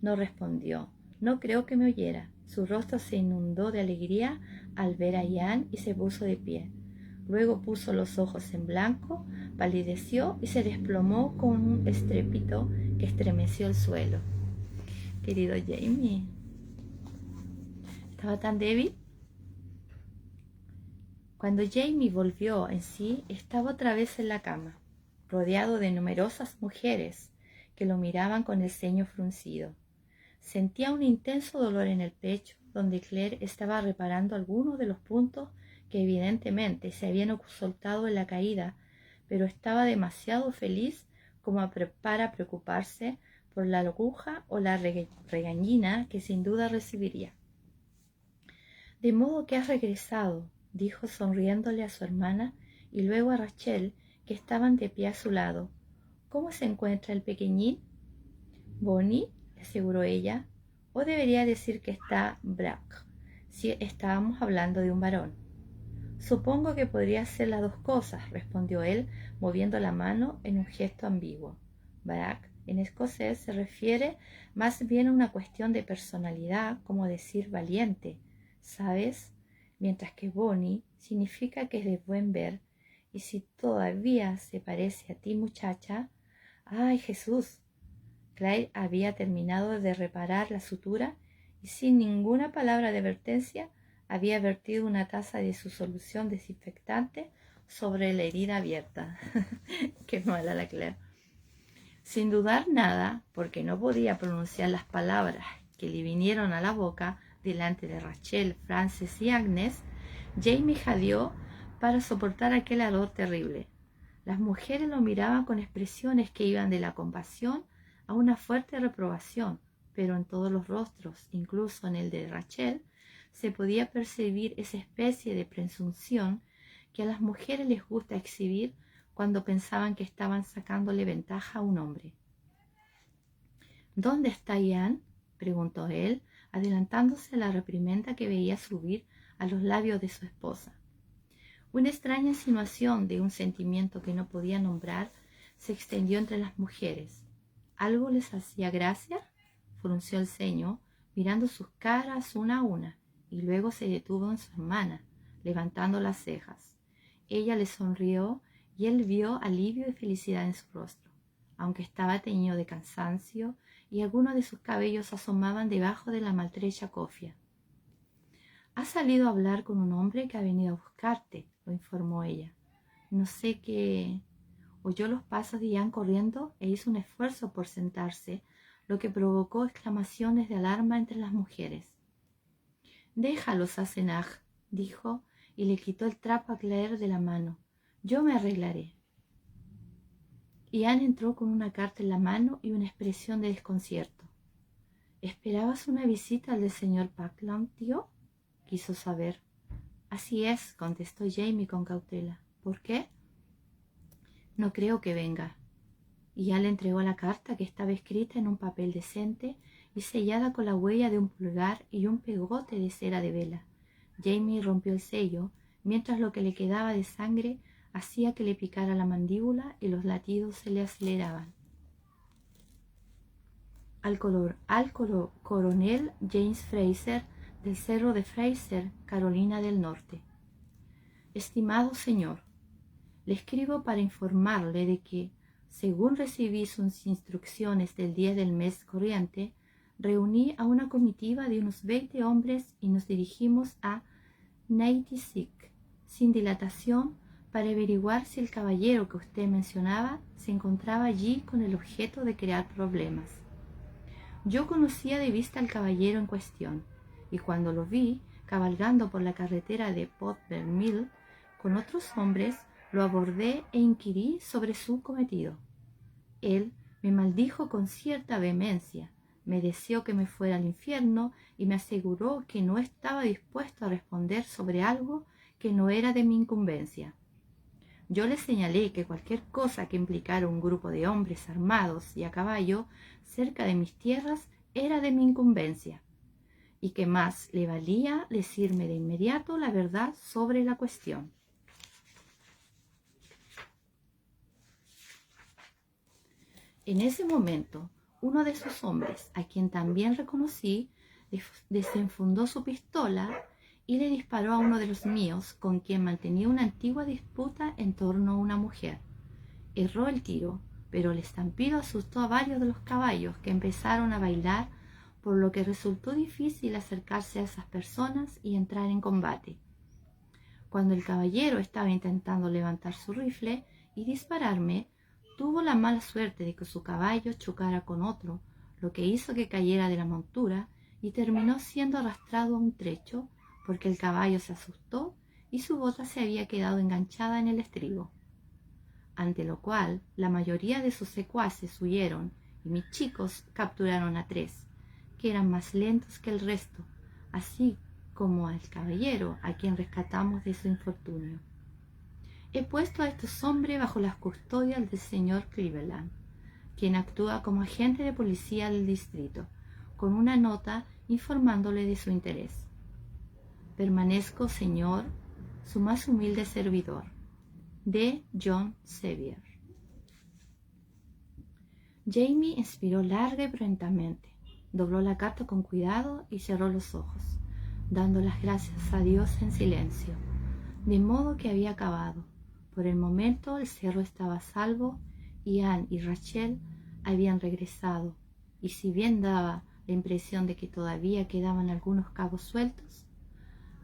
No respondió. No creo que me oyera. Su rostro se inundó de alegría al ver a Ian y se puso de pie. Luego puso los ojos en blanco, palideció y se desplomó con un estrépito que estremeció el suelo. Querido Jamie, ¿estaba tan débil? Cuando Jamie volvió en sí, estaba otra vez en la cama, rodeado de numerosas mujeres que lo miraban con el ceño fruncido. Sentía un intenso dolor en el pecho, donde Claire estaba reparando algunos de los puntos que evidentemente se habían soltado en la caída, pero estaba demasiado feliz como para preocuparse por la aguja o la regañina que sin duda recibiría. «De modo que has regresado», dijo sonriéndole a su hermana y luego a Rachel, que estaban de pie a su lado. «¿Cómo se encuentra el pequeñín?» «Bonnie», le aseguró ella, «o debería decir que está Brack, si estábamos hablando de un varón». Supongo que podría ser las dos cosas, respondió él, moviendo la mano en un gesto ambiguo. Barack, en escocés, se refiere más bien a una cuestión de personalidad, como decir valiente, ¿sabes? Mientras que Bonnie significa que es de buen ver, y si todavía se parece a ti, muchacha. ¡Ay, Jesús! Claire había terminado de reparar la sutura y sin ninguna palabra de advertencia había vertido una taza de su solución desinfectante sobre la herida abierta. ¡Qué mala la Claire! Sin dudar nada, porque no podía pronunciar las palabras que le vinieron a la boca delante de Rachel, Frances y Agnes, Jamie jadeó para soportar aquel ardor terrible. Las mujeres lo miraban con expresiones que iban de la compasión a una fuerte reprobación, pero en todos los rostros, incluso en el de Rachel, se podía percibir esa especie de presunción que a las mujeres les gusta exhibir cuando pensaban que estaban sacándole ventaja a un hombre. ¿Dónde está Ian?, preguntó él, adelantándose a la reprimenda que veía subir a los labios de su esposa. Una extraña insinuación de un sentimiento que no podía nombrar se extendió entre las mujeres. ¿Algo les hacía gracia? Frunció el ceño, mirando sus caras una a una, y luego se detuvo en su hermana, levantando las cejas. Ella le sonrió y él vio alivio y felicidad en su rostro, aunque estaba teñido de cansancio y algunos de sus cabellos asomaban debajo de la maltrecha cofia. «Has salido a hablar con un hombre que ha venido a buscarte», lo informó ella. «No sé qué...». Oyó los pasos de Ian corriendo e hizo un esfuerzo por sentarse, lo que provocó exclamaciones de alarma entre las mujeres. «Déjalos, Asenaj», dijo, y le quitó el trapo a Claire de la mano. «Yo me arreglaré». Ian entró con una carta en la mano y una expresión de desconcierto. «¿Esperabas una visita al del señor Packland, tío?», quiso saber. «Así es», contestó Jamie con cautela. «¿Por qué?» «No creo que venga». Y ya le entregó la carta, que estaba escrita en un papel decente y sellada con la huella de un pulgar y un pegote de cera de vela. Jamie rompió el sello, mientras lo que le quedaba de sangre hacía que le picara la mandíbula y los latidos se le aceleraban. Al coronel James Fraser, del Cerro de Fraser, Carolina del Norte. Estimado señor, le escribo para informarle de que, según recibí sus instrucciones del día del mes corriente, reuní a una comitiva de unos 20 hombres y nos dirigimos a Naitisik, sin dilatación, para averiguar si el caballero que usted mencionaba se encontraba allí con el objeto de crear problemas. Yo conocía de vista al caballero en cuestión, y cuando lo vi cabalgando por la carretera de Potter's Mill con otros hombres, lo abordé e inquirí sobre su cometido. Él me maldijo con cierta vehemencia, me deseó que me fuera al infierno y me aseguró que no estaba dispuesto a responder sobre algo que no era de mi incumbencia. Yo le señalé que cualquier cosa que implicara un grupo de hombres armados y a caballo cerca de mis tierras era de mi incumbencia, y que más le valía decirme de inmediato la verdad sobre la cuestión. En ese momento, uno de sus hombres, a quien también reconocí, desenfundó su pistola y le disparó a uno de los míos, con quien mantenía una antigua disputa en torno a una mujer. Erró el tiro, pero el estampido asustó a varios de los caballos, que empezaron a bailar, por lo que resultó difícil acercarse a esas personas y entrar en combate. Cuando el caballero estaba intentando levantar su rifle y dispararme, tuvo la mala suerte de que su caballo chocara con otro, lo que hizo que cayera de la montura y terminó siendo arrastrado a un trecho, porque el caballo se asustó y su bota se había quedado enganchada en el estribo. Ante lo cual la mayoría de sus secuaces huyeron y mis chicos capturaron a 3, que eran más lentos que el resto, así como al caballero a quien rescatamos de su infortunio. He puesto a estos hombres bajo las custodias del señor Cleveland, quien actúa como agente de policía del distrito, con una nota informándole de su interés. Permanezco, señor, su más humilde servidor. De John Sevier. Jamie inspiró larga y prontamente, dobló la carta con cuidado y cerró los ojos, dando las gracias a Dios en silencio, de modo que había acabado. Por el momento el cerro estaba a salvo y Anne y Rachel habían regresado, y si bien daba la impresión de que todavía quedaban algunos cabos sueltos,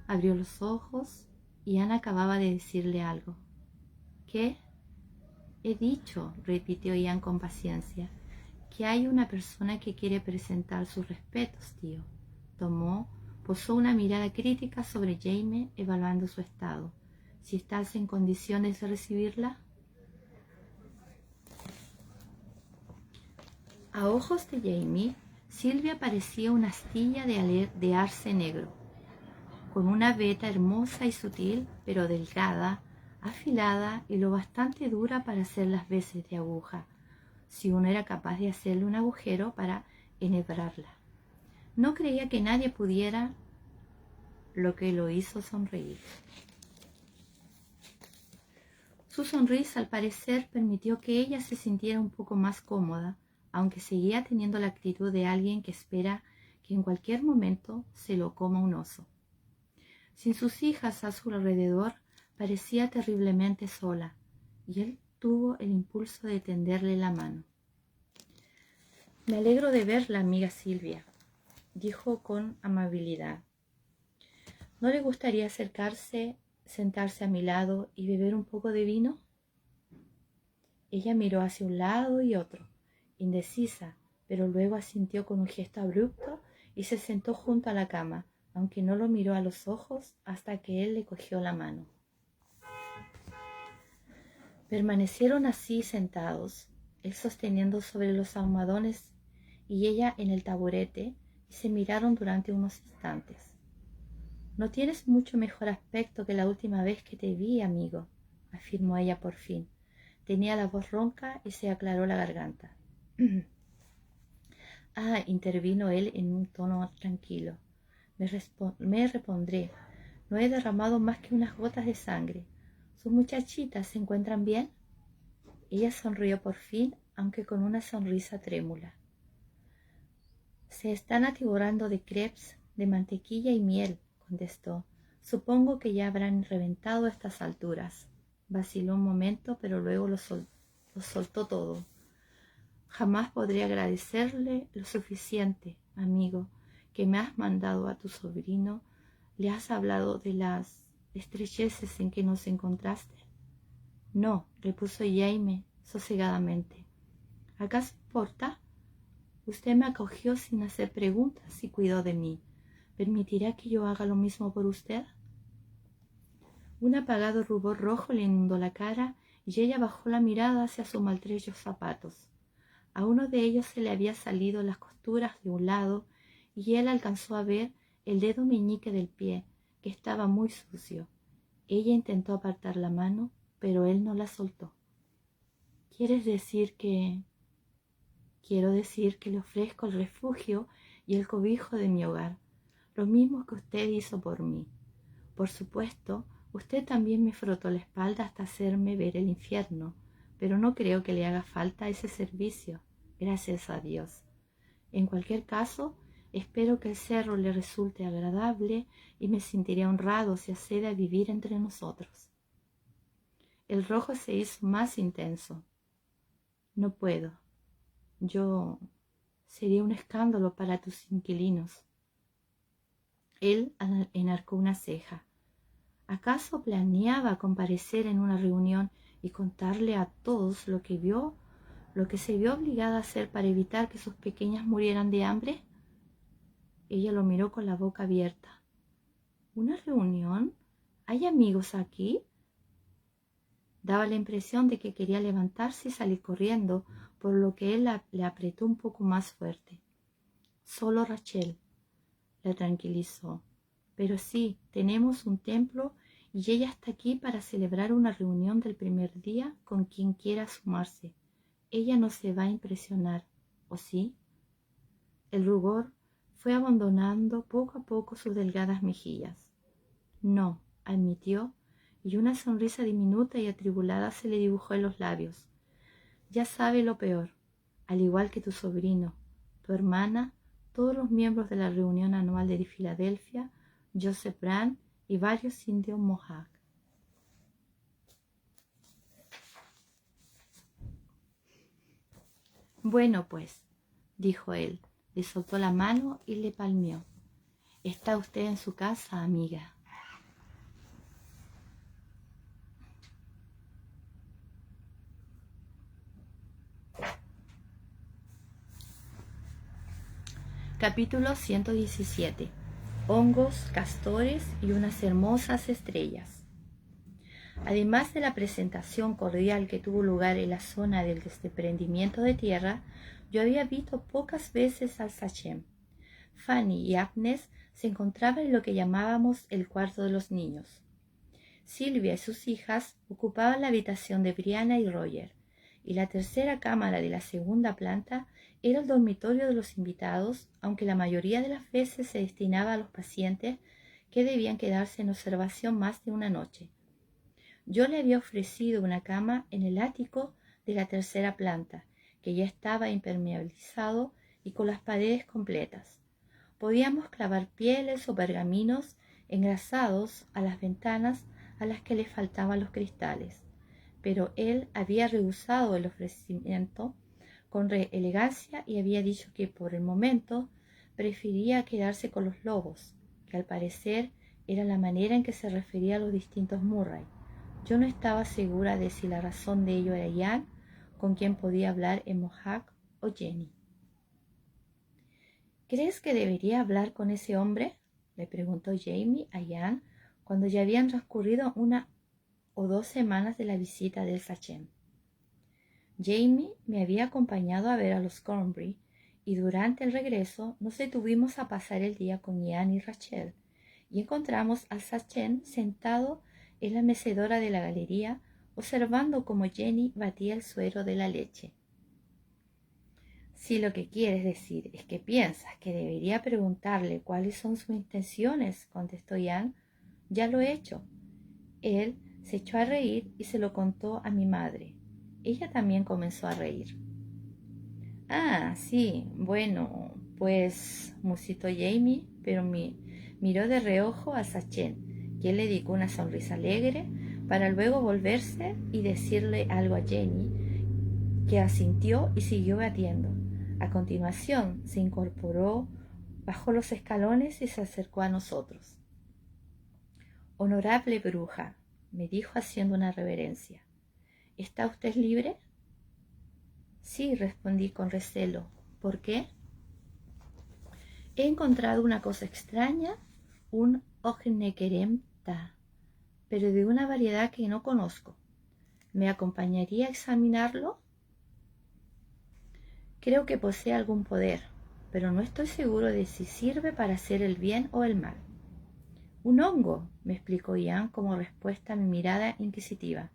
abrió los ojos y Anne acababa de decirle algo. ¿Qué? He dicho, repitió Ian con paciencia, que hay una persona que quiere presentar sus respetos, tío. Posó una mirada crítica sobre Jamie, evaluando su estado. Si estás en condiciones de recibirla. A ojos de Jamie, Sylvia parecía una astilla de arce negro, con una veta hermosa y sutil, pero delgada, afilada y lo bastante dura para hacer las veces de aguja, si uno era capaz de hacerle un agujero para enhebrarla. No creía que nadie pudiera, lo que lo hizo sonreír. Su sonrisa, al parecer, permitió que ella se sintiera un poco más cómoda, aunque seguía teniendo la actitud de alguien que espera que en cualquier momento se lo coma un oso. Sin sus hijas a su alrededor, parecía terriblemente sola, y él tuvo el impulso de tenderle la mano. «Me alegro de verla, amiga Sylvia», dijo con amabilidad. «¿No le gustaría sentarse a mi lado y beber un poco de vino?» Ella miró hacia un lado y otro, indecisa, pero luego asintió con un gesto abrupto y se sentó junto a la cama, aunque no lo miró a los ojos hasta que él le cogió la mano. Permanecieron así sentados, él sosteniendo sobre los almohadones y ella en el taburete, y se miraron durante unos instantes. «No tienes mucho mejor aspecto que la última vez que te vi, amigo», afirmó ella por fin. Tenía la voz ronca y se aclaró la garganta. Intervino él en un tono tranquilo. Me repondré. No he derramado más que unas gotas de sangre. ¿Sus muchachitas se encuentran bien?» Ella sonrió por fin, aunque con una sonrisa trémula. «Se están atiborrando de crepes, de mantequilla y miel», contestó. «Supongo que ya habrán reventado a estas alturas». Vaciló un momento, pero luego lo soltó todo. «Jamás podré agradecerle lo suficiente, amigo, que me has mandado a tu sobrino. ¿Le has hablado de las estrecheces en que nos encontraste?» «No», repuso Jamie sosegadamente. «¿Acaso importa? Usted me acogió sin hacer preguntas y cuidó de mí. ¿Permitirá que yo haga lo mismo por usted?» Un apagado rubor rojo le inundó la cara y ella bajó la mirada hacia sus maltrechos zapatos. A uno de ellos se le había salido las costuras de un lado y él alcanzó a ver el dedo meñique del pie, que estaba muy sucio. Ella intentó apartar la mano, pero él no la soltó. «¿Quieres decir que...?» «Quiero decir que le ofrezco el refugio y el cobijo de mi hogar, lo mismo que usted hizo por mí. Por supuesto, usted también me frotó la espalda hasta hacerme ver el infierno, pero no creo que le haga falta ese servicio, gracias a Dios. En cualquier caso, espero que el cerro le resulte agradable y me sentiré honrado si accede a vivir entre nosotros». El rojo se hizo más intenso. «No puedo. Yo sería un escándalo para tus inquilinos». Él enarcó una ceja. ¿Acaso planeaba comparecer en una reunión y contarle a todos lo que se vio obligada a hacer para evitar que sus pequeñas murieran de hambre? Ella lo miró con la boca abierta. ¿Una reunión? ¿Hay amigos aquí? Daba la impresión de que quería levantarse y salir corriendo, por lo que él le apretó un poco más fuerte. «Solo Rachel», la tranquilizó. «Pero sí, tenemos un templo y ella está aquí para celebrar una reunión del primer día con quien quiera sumarse. Ella no se va a impresionar, ¿o sí?» El rubor fue abandonando poco a poco sus delgadas mejillas. «No», admitió, y una sonrisa diminuta y atribulada se le dibujó en los labios. Ya sabe lo peor, al igual que tu sobrino, tu hermana, todos los miembros de la reunión anual de Filadelfia, Joseph Brand y varios indios Mohawk. Bueno, pues, dijo él, le soltó la mano y le palmeó. Está usted en su casa, amiga. Capítulo 117. Hongos, castores y unas hermosas estrellas. Además de la presentación cordial que tuvo lugar en la zona del desprendimiento de tierra, yo había visto pocas veces al Sachem. Fanny y Agnes se encontraban en lo que llamábamos el cuarto de los niños. Silvia y sus hijas ocupaban la habitación de Brianna y Roger, y la tercera cámara de la segunda planta era el dormitorio de los invitados, aunque la mayoría de las veces se destinaba a los pacientes que debían quedarse en observación más de una noche. Yo le había ofrecido una cama en el ático de la tercera planta, que ya estaba impermeabilizado y con las paredes completas. Podíamos clavar pieles o pergaminos engrasados a las ventanas a las que le faltaban los cristales, pero él había rehusado el ofrecimiento con elegancia y había dicho que por el momento prefería quedarse con los lobos, que al parecer era la manera en que se refería a los distintos Murray. Yo no estaba segura de si la razón de ello era Ian, con quien podía hablar en Mohawk, o Jenny. ¿Crees que debería hablar con ese hombre?, le preguntó Jamie a Ian cuando ya habían transcurrido 1 o 2 semanas de la visita del Sachem. Jamie me había acompañado a ver a los Cornbury y durante el regreso nos detuvimos a pasar el día con Ian y Rachel y encontramos al Sachem sentado en la mecedora de la galería observando cómo Jenny batía el suero de la leche. Si lo que quieres decir es que piensas que debería preguntarle cuáles son sus intenciones, contestó Ian, ya lo he hecho. Él se echó a reír y se lo contó a mi madre. Ella también comenzó a reír. Ah, sí, bueno, pues, musitó Jamie, pero miró de reojo a Sachem, quien le dedicó una sonrisa alegre para luego volverse y decirle algo a Jenny, que asintió y siguió batiendo. A continuación se incorporó, bajó los escalones y se acercó a nosotros. Honorable bruja, me dijo haciendo una reverencia, ¿está usted libre? Sí, respondí con recelo. ¿Por qué? He encontrado una cosa extraña, un Ognekeremta, pero de una variedad que no conozco. ¿Me acompañaría a examinarlo? Creo que posee algún poder, pero no estoy seguro de si sirve para hacer el bien o el mal. Un hongo, me explicó Ian como respuesta a mi mirada inquisitiva.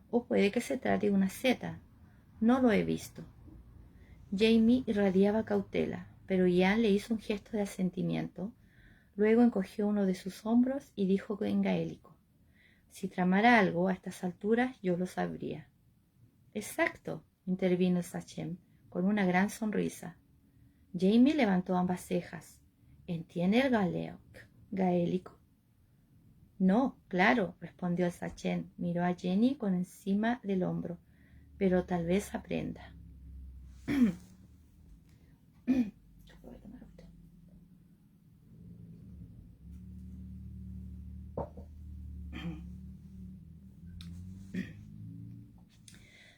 O puede que se trate de una seta. No lo he visto. Jamie irradiaba cautela, pero Ian le hizo un gesto de asentimiento. Luego encogió uno de sus hombros y dijo en gaélico: si tramara algo a estas alturas, yo lo sabría. Exacto, intervino Sachem con una gran sonrisa. Jamie levantó ambas cejas. ¿Entiende el gaélico? No, claro, respondió el Sachem. Miró a Jenny con encima del hombro. Pero tal vez aprenda.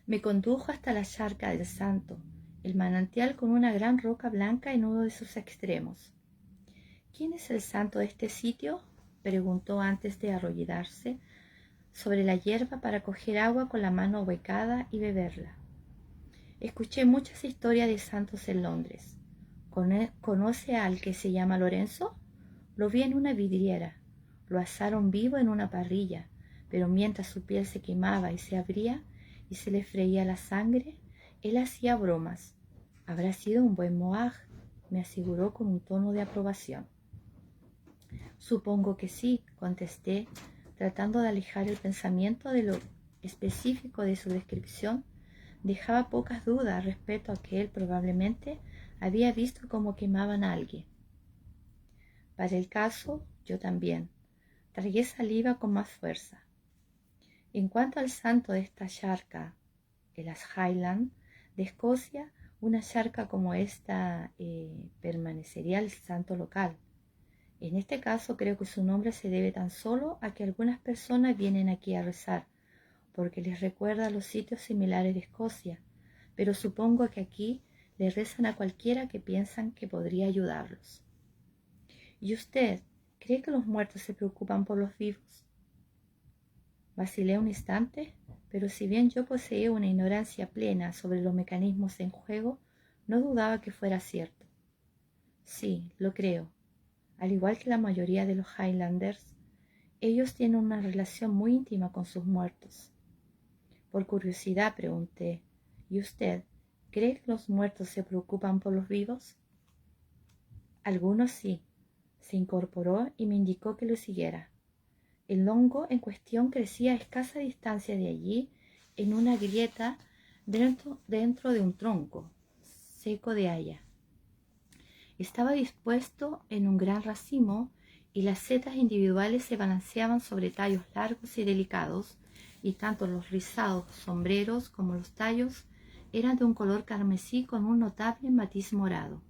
Me condujo hasta la charca del Santo, el manantial con una gran roca blanca en uno de sus extremos. ¿Quién es el santo de este sitio?, preguntó antes de arrodillarse sobre la hierba para coger agua con la mano becada y beberla. Escuché muchas historias de santos en Londres. ¿Conoce al que se llama Lorenzo? Lo vi en una vidriera. Lo asaron vivo en una parrilla, pero mientras su piel se quemaba y se abría y se le freía la sangre, él hacía bromas. Habrá sido un buen Mohawk, me aseguró con un tono de aprobación. Supongo que sí, contesté, tratando de alejar el pensamiento de lo específico de su descripción, dejaba pocas dudas respecto a que él probablemente había visto cómo quemaban a alguien. Para el caso, yo también. Tragué saliva con más fuerza. En cuanto al santo de esta charca, en las Highlands de Escocia, una charca como esta permanecería el santo local. En este caso creo que su nombre se debe tan solo a que algunas personas vienen aquí a rezar, porque les recuerda a los sitios similares de Escocia, pero supongo que aquí le rezan a cualquiera que piensan que podría ayudarlos. ¿Y usted cree que los muertos se preocupan por los vivos? Vacilé un instante, pero si bien yo poseía una ignorancia plena sobre los mecanismos en juego, no dudaba que fuera cierto. Sí, lo creo. Al igual que la mayoría de los Highlanders, ellos tienen una relación muy íntima con sus muertos. Por curiosidad pregunté, ¿y usted cree que los muertos se preocupan por los vivos? Algunos sí. Se incorporó y me indicó que lo siguiera. El hongo en cuestión crecía a escasa distancia de allí, en una grieta dentro de un tronco seco de haya. Estaba dispuesto en un gran racimo y las setas individuales se balanceaban sobre tallos largos y delicados, y tanto los rizados sombreros como los tallos eran de un color carmesí con un notable matiz morado.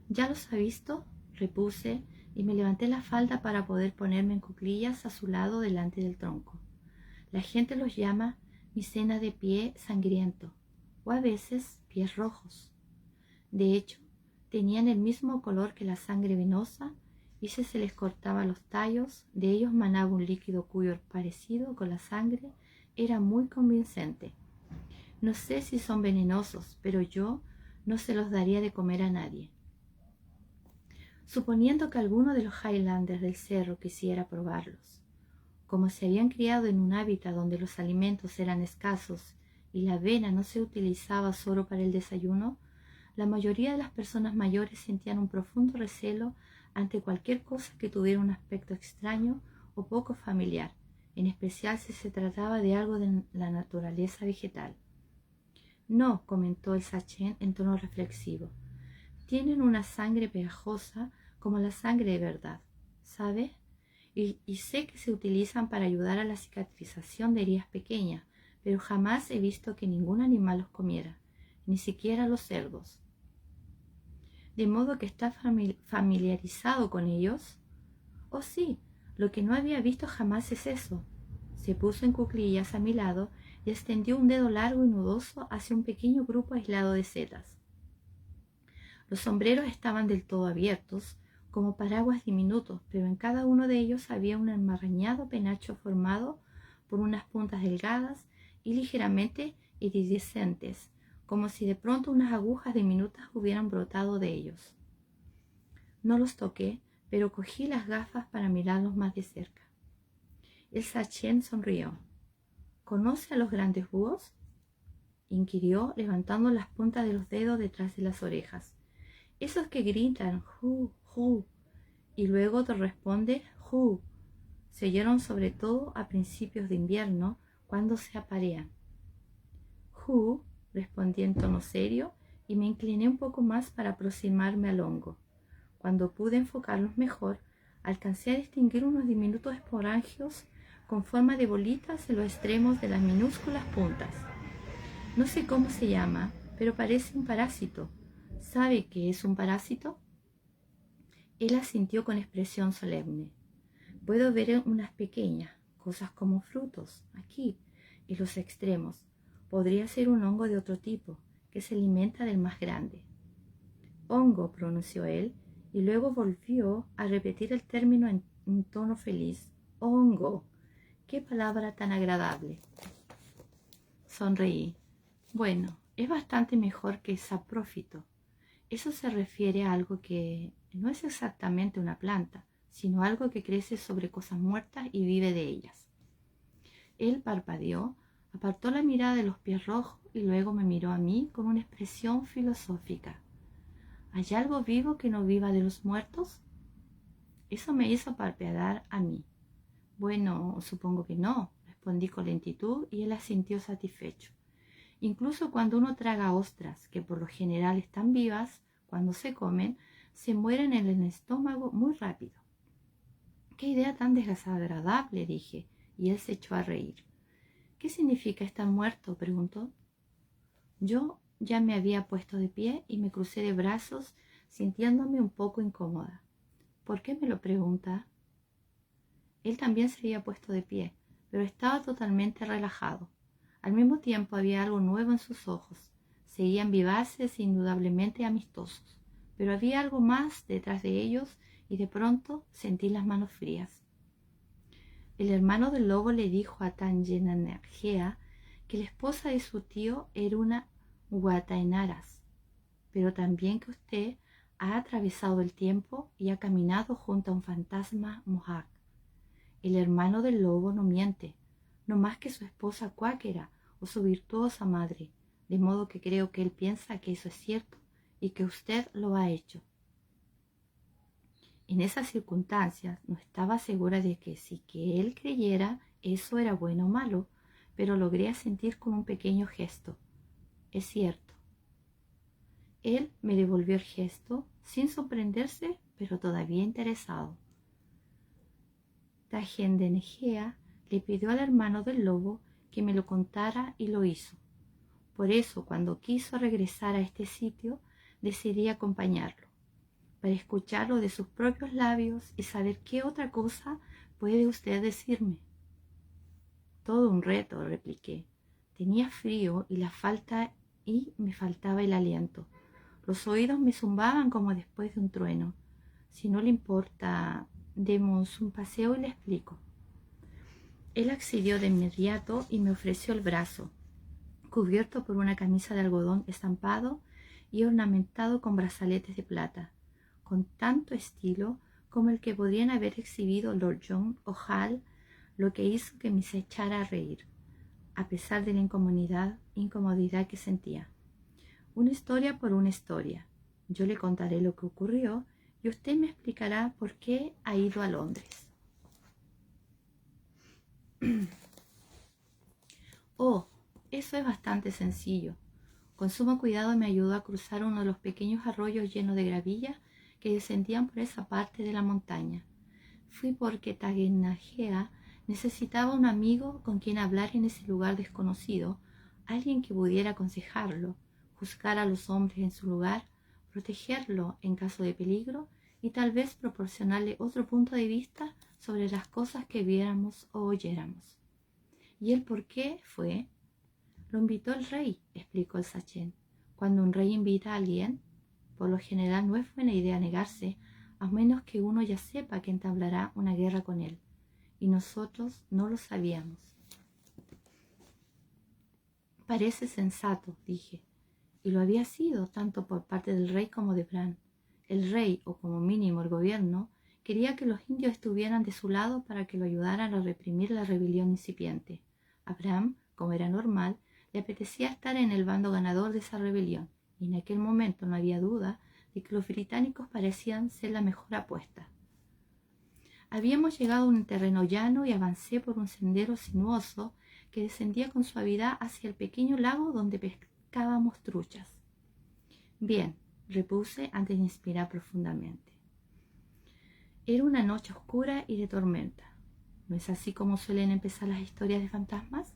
¿Ya los ha visto?, repuse, y me levanté la falda para poder ponerme en cuclillas a su lado delante del tronco. La gente los llama micena de pie sangriento, o a veces pies rojos. De hecho, tenían el mismo color que la sangre venosa, y si se les cortaba los tallos, de ellos manaba un líquido cuyo parecido con la sangre era muy convincente. No sé si son venenosos, pero yo no se los daría de comer a nadie. Suponiendo que alguno de los Highlanders del cerro quisiera probarlos. Como se habían criado en un hábitat donde los alimentos eran escasos y la avena no se utilizaba solo para el desayuno, la mayoría de las personas mayores sentían un profundo recelo ante cualquier cosa que tuviera un aspecto extraño o poco familiar, en especial si se trataba de algo de la naturaleza vegetal. No, comentó el sachem en tono reflexivo. Tienen una sangre pegajosa como la sangre de verdad, ¿sabe? Y sé que se utilizan para ayudar a la cicatrización de heridas pequeñas, pero jamás he visto que ningún animal los comiera, ni siquiera los cerdos. ¿De modo que está familiarizado con ellos? Oh, sí, lo que no había visto jamás es eso. Se puso en cuclillas a mi lado y extendió un dedo largo y nudoso hacia un pequeño grupo aislado de setas. Los sombreros estaban del todo abiertos, como paraguas diminutos, pero en cada uno de ellos había un enmarañado penacho formado por unas puntas delgadas y ligeramente iridiscentes, como si de pronto unas agujas diminutas hubieran brotado de ellos. No los toqué, pero cogí las gafas para mirarlos más de cerca. El sachem sonrió. ¿Conoce a los grandes búhos?, inquirió, levantando las puntas de los dedos detrás de las orejas. Esos que gritan ¡ju, ju! Y luego te responde ¡ju! Se oyeron sobre todo a principios de invierno, cuando se aparean. ¡Ju! Respondí en tono serio y me incliné un poco más para aproximarme al hongo. Cuando pude enfocarlos mejor, alcancé a distinguir unos diminutos esporangios con forma de bolitas en los extremos de las minúsculas puntas. No sé cómo se llama, pero parece un parásito. ¿Sabe qué es un parásito? Él asintió con expresión solemne. Puedo ver unas pequeñas, cosas como frutos, aquí, en los extremos. Podría ser un hongo de otro tipo, que se alimenta del más grande. Hongo, pronunció él, y luego volvió a repetir el término en un tono feliz. Hongo. ¡Qué palabra tan agradable! Sonreí. Bueno, es bastante mejor que saprófito. Eso se refiere a algo que no es exactamente una planta, sino algo que crece sobre cosas muertas y vive de ellas. Él parpadeó, apartó la mirada de los pies rojos y luego me miró a mí con una expresión filosófica. ¿Hay algo vivo que no viva de los muertos? Eso me hizo parpadear a mí. Bueno, supongo que no, respondí con lentitud y él asintió satisfecho. Incluso cuando uno traga ostras, que por lo general están vivas, cuando se comen, se mueren en el estómago muy rápido. ¡Qué idea tan desagradable!, dije, y él se echó a reír. ¿Qué significa estar muerto?, preguntó. Yo ya me había puesto de pie y me crucé de brazos, sintiéndome un poco incómoda. ¿Por qué me lo pregunta? Él también se había puesto de pie, pero estaba totalmente relajado. Al mismo tiempo había algo nuevo en sus ojos. Seguían vivaces e indudablemente amistosos, pero había algo más detrás de ellos y de pronto sentí las manos frías. El hermano del lobo le dijo a Tangenanegea que la esposa de su tío era una Guataenaras, pero también que usted ha atravesado el tiempo y ha caminado junto a un fantasma Mohawk. El hermano del lobo no miente, no más que su esposa cuáquera o su virtuosa madre, de modo que creo que él piensa que eso es cierto y que usted lo ha hecho. En esas circunstancias no estaba segura de que si que él creyera eso era bueno o malo, pero logré asentir con un pequeño gesto. Es cierto. Él me devolvió el gesto, sin sorprenderse, pero todavía interesado. Tagendenegea le pidió al hermano del lobo que me lo contara y lo hizo. Por eso, cuando quiso regresar a este sitio, decidí acompañarlo, para escucharlo de sus propios labios y saber qué otra cosa puede usted decirme. Todo un reto, repliqué. Tenía frío y me faltaba el aliento. Los oídos me zumbaban como después de un trueno. Si no le importa, demos un paseo y le explico. Él accedió de inmediato y me ofreció el brazo, cubierto por una camisa de algodón estampado y ornamentado con brazaletes de plata, con tanto estilo como el que podrían haber exhibido Lord John o Hal, lo que hizo que me se echara a reír, a pesar de la incomodidad que sentía. Una historia por una historia. Yo le contaré lo que ocurrió y usted me explicará por qué ha ido a Londres. Oh, eso es bastante sencillo. Con sumo cuidado me ayudó a cruzar uno de los pequeños arroyos llenos de gravilla que descendían por esa parte de la montaña. Fui porque Tagenagea necesitaba un amigo con quien hablar en ese lugar desconocido, alguien que pudiera aconsejarlo, juzgar a los hombres en su lugar, protegerlo en caso de peligro y tal vez proporcionarle otro punto de vista sobre las cosas que viéramos o oyéramos. ¿Y el por qué fue? Lo invitó el rey, explicó el sachén. Cuando un rey invita a alguien, por lo general no es buena idea negarse, a menos que uno ya sepa que entablará una guerra con él. Y nosotros no lo sabíamos. Parece sensato, dije, y lo había sido tanto por parte del rey como de Bran. El rey, o como mínimo el gobierno, quería que los indios estuvieran de su lado para que lo ayudaran a reprimir la rebelión incipiente. A Bran, como era normal, le apetecía estar en el bando ganador de esa rebelión, y en aquel momento no había duda de que los británicos parecían ser la mejor apuesta. Habíamos llegado a un terreno llano y avancé por un sendero sinuoso que descendía con suavidad hacia el pequeño lago donde pescábamos truchas. Bien, repuse antes de inspirar profundamente. Era una noche oscura y de tormenta. ¿No es así como suelen empezar las historias de fantasmas?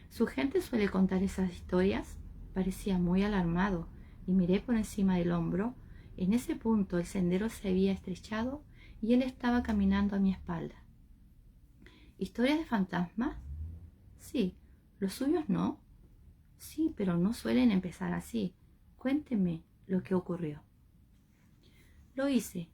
¿Su gente suele contar esas historias? Parecía muy alarmado y miré por encima del hombro. En ese punto el sendero se había estrechado y él estaba caminando a mi espalda. ¿Historias de fantasmas? Sí. ¿Los suyos no? Sí, pero no suelen empezar así. Cuénteme lo que ocurrió. Lo hice.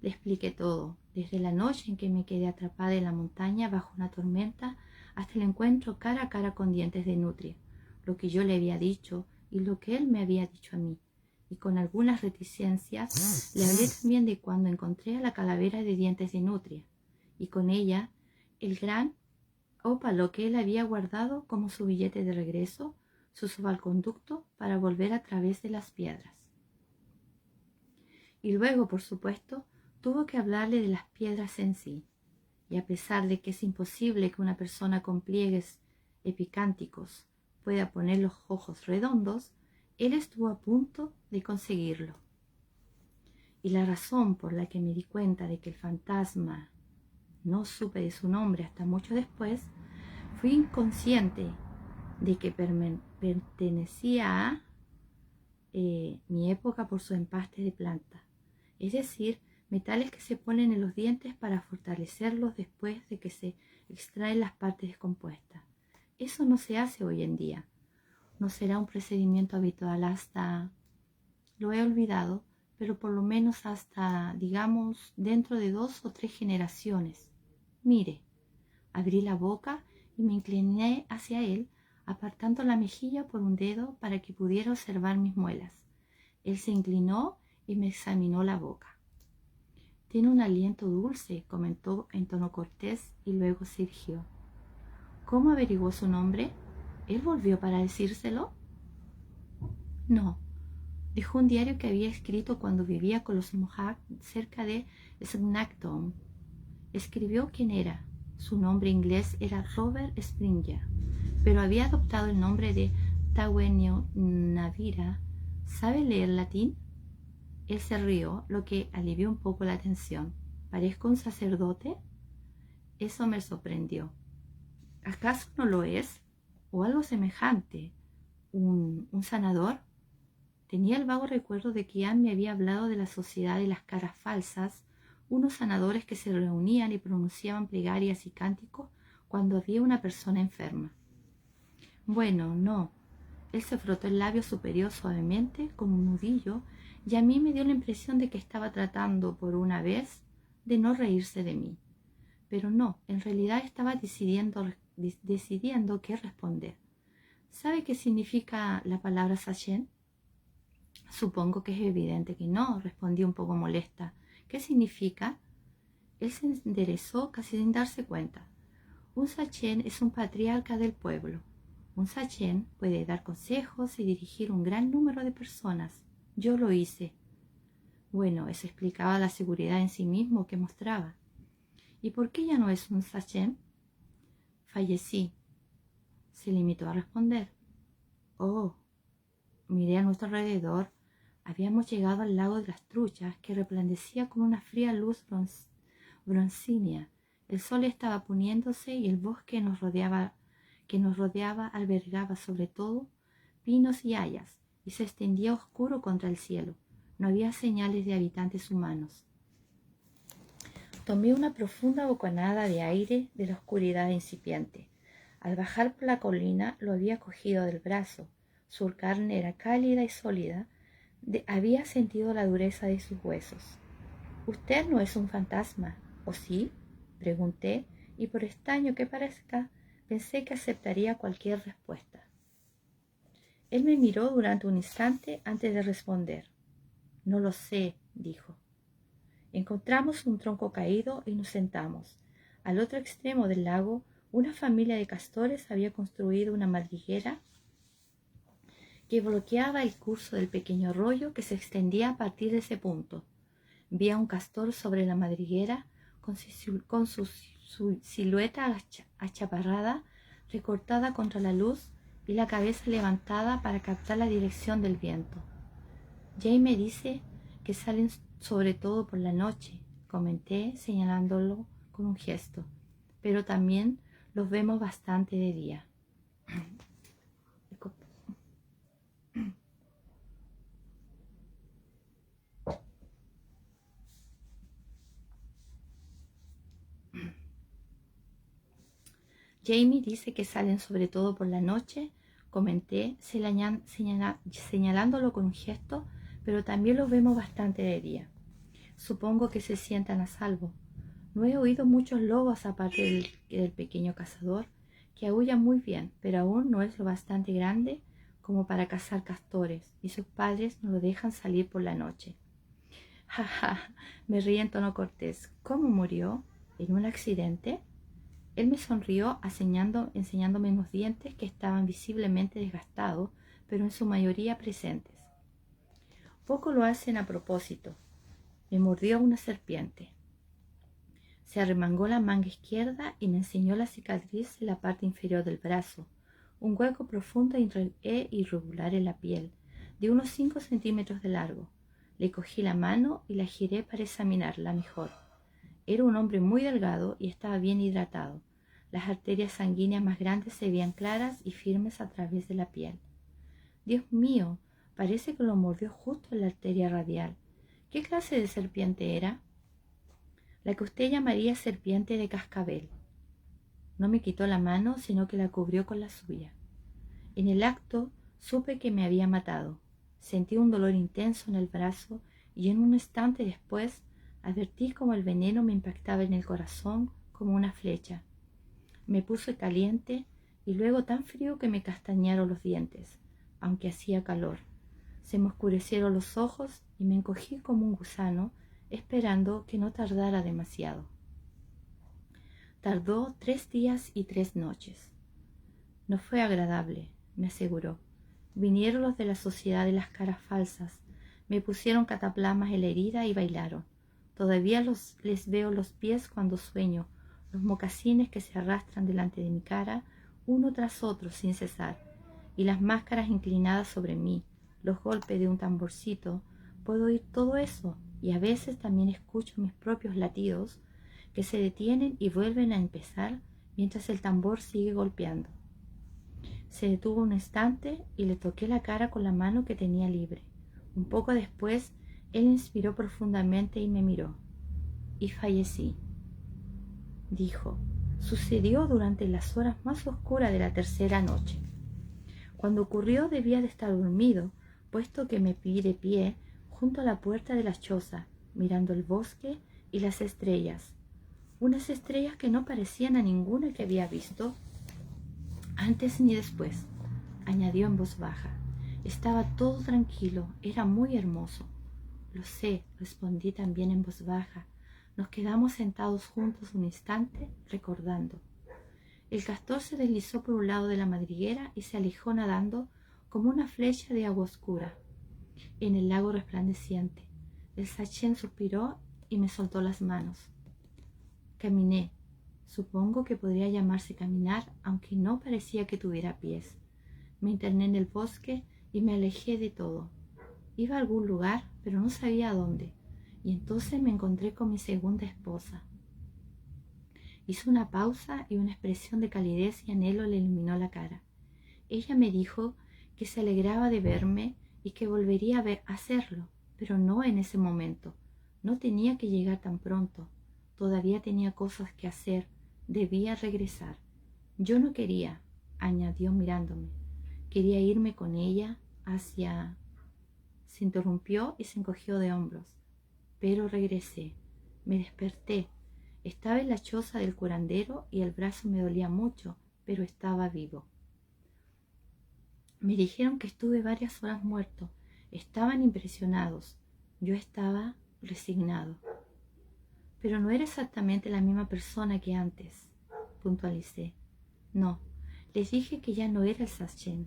Le expliqué todo, desde la noche en que me quedé atrapada en la montaña bajo una tormenta hasta el encuentro cara a cara con Dientes de Nutria, lo que yo le había dicho y lo que él me había dicho a mí. Y con algunas reticencias le hablé también de cuando encontré a la calavera de Dientes de Nutria, y con ella el gran ópalo que él había guardado como su billete de regreso, su salvoconducto para volver a través de las piedras. Y luego, por supuesto, tuvo que hablarle de las piedras en sí. y a pesar de que es imposible que una persona con pliegues epicánticos pueda poner los ojos redondos, él estuvo a punto de conseguirlo. Y la razón por la que me di cuenta de que el fantasma, no supe de su nombre hasta mucho después, fui inconsciente de que pertenecía a mi época por su empaste de planta, es decir, metales que se ponen en los dientes para fortalecerlos después de que se extraen las partes descompuestas. Eso no se hace hoy en día. No será un procedimiento habitual hasta, lo he olvidado, pero por lo menos hasta, digamos, dentro de 2 o 3 generaciones. Mire, abrí la boca y me incliné hacia él, apartando la mejilla por un dedo para que pudiera observar mis muelas. Él se inclinó y me examinó la boca. Tiene un aliento dulce, comentó en tono cortés y luego se irguió. ¿Cómo averiguó su nombre? ¿Él volvió para decírselo? No. Dejó un diario que había escrito cuando vivía con los Mohawk cerca de Snacktown. Escribió quién era. Su nombre inglés era Robert Springer, pero había adoptado el nombre de Tawenio Navira. ¿Sabe leer latín? Él se rió, lo que alivió un poco la tensión. ¿Parezco un sacerdote? Eso me sorprendió. ¿Acaso no lo es? ¿O algo semejante? ¿Un sanador? Tenía el vago recuerdo de que Anne me había hablado de la sociedad de las caras falsas, unos sanadores que se reunían y pronunciaban plegarias y cánticos cuando había una persona enferma. Bueno, no. Él se frotó el labio superior suavemente con un nudillo y a mí me dio la impresión de que estaba tratando por una vez de no reírse de mí. Pero no, en realidad estaba decidiendo qué responder. ¿Sabe qué significa la palabra sachet? Supongo que es evidente que no, respondí un poco molesta. ¿Qué significa? Él se enderezó casi sin darse cuenta. Un sachet es un patriarca del pueblo. Un sachet puede dar consejos y dirigir un gran número de personas. Yo lo hice. Bueno, eso explicaba la seguridad en sí mismo que mostraba. ¿Y por qué ya no es un sachet? Fallecí. Se limitó a responder. Oh, miré a nuestro alrededor. Habíamos llegado al lago de las truchas, que resplandecía con una fría luz broncínea. El sol estaba poniéndose y el bosque que nos rodeaba albergaba sobre todo pinos y hayas, y se extendía oscuro contra el cielo. No había señales de habitantes humanos. Tomé una profunda bocanada de aire de la oscuridad incipiente. Al bajar por la colina lo había cogido del brazo. Su carne era cálida y sólida. Había sentido la dureza de sus huesos. «Usted no es un fantasma, ¿o sí?», pregunté, y por extraño que parezca, pensé que aceptaría cualquier respuesta. Él me miró durante un instante antes de responder. «No lo sé», dijo. Encontramos un tronco caído y nos sentamos. Al otro extremo del lago, una familia de castores había construido una madriguera que bloqueaba el curso del pequeño arroyo que se extendía a partir de ese punto. Vi a un castor sobre la madriguera con su silueta achaparrada, recortada contra la luz y la cabeza levantada para captar la dirección del viento. Jay me dice que salen sobre todo por la noche, comenté señalándolo con un gesto, pero también los vemos bastante de día. Jamie dice que salen sobre todo por la noche, comenté señalándolo con un gesto, pero también los vemos bastante de día. Supongo que se sientan a salvo. No he oído muchos lobos aparte del pequeño cazador, que aúlla muy bien, pero aún no es lo bastante grande como para cazar castores, y sus padres no lo dejan salir por la noche. Ja, ja, me ríe en tono cortés. ¿Cómo murió? ¿En un accidente? Él me sonrió enseñándome unos dientes que estaban visiblemente desgastados, pero en su mayoría presentes. Poco lo hacen a propósito. Me mordió una serpiente. Se arremangó la manga izquierda y me enseñó la cicatriz en la parte inferior del brazo, un hueco profundo e irregular en la piel, de unos 5 centímetros de largo. Le cogí la mano y la giré para examinarla mejor. Era un hombre muy delgado y estaba bien hidratado. Las arterias sanguíneas más grandes se veían claras y firmes a través de la piel. Dios mío, parece que lo mordió justo en la arteria radial. ¿Qué clase de serpiente era? La que usted llamaría serpiente de cascabel. No me quitó la mano, sino que la cubrió con la suya. En el acto supe que me había matado. Sentí un dolor intenso en el brazo y en un instante después advertí como el veneno me impactaba en el corazón como una flecha. Me puse caliente y luego tan frío que me castañaron los dientes, aunque hacía calor. Se me oscurecieron los ojos y me encogí como un gusano, esperando que no tardara demasiado. Tardó 3 días y 3 noches. No fue agradable, me aseguró. Vinieron los de la sociedad de las caras falsas, me pusieron cataplasmas en la herida y bailaron. Todavía les veo los pies cuando sueño, los mocasines que se arrastran delante de mi cara, uno tras otro sin cesar, y las máscaras inclinadas sobre mí, los golpes de un tamborcito. Puedo oír todo eso, y a veces también escucho mis propios latidos, que se detienen y vuelven a empezar mientras el tambor sigue golpeando. Se detuvo un instante y le toqué la cara con la mano que tenía libre. Un poco después, él inspiró profundamente y me miró. Y fallecí. Dijo, sucedió durante las horas más oscuras de la tercera noche. Cuando ocurrió debía de estar dormido, puesto que me vi de pie junto a la puerta de la choza, mirando el bosque y las estrellas. Unas estrellas que no parecían a ninguna que había visto antes ni después, añadió en voz baja. Estaba todo tranquilo, era muy hermoso. Lo sé, respondí también en voz baja. Nos quedamos sentados juntos un instante, recordando. El castor se deslizó por un lado de la madriguera y se alejó nadando como una flecha de agua oscura en el lago resplandeciente. El sachén suspiró y me soltó las manos. Caminé. Supongo que podría llamarse caminar, aunque no parecía que tuviera pies. Me interné en el bosque y me alejé de todo. Iba a algún lugar, pero no sabía a dónde, y entonces me encontré con mi segunda esposa. Hizo una pausa y una expresión de calidez y anhelo le iluminó la cara. Ella me dijo que se alegraba de verme y que volvería a hacerlo, pero no en ese momento. No tenía que llegar tan pronto. Todavía tenía cosas que hacer. Debía regresar. Yo no quería, añadió mirándome. Quería irme con ella hacia... Se interrumpió y se encogió de hombros. Pero regresé. Me desperté. Estaba en la choza del curandero y el brazo me dolía mucho, pero estaba vivo. Me dijeron que estuve varias horas muerto. Estaban impresionados. Yo estaba resignado. Pero no era exactamente la misma persona que antes, puntualicé. No, les dije que ya no era el sachén.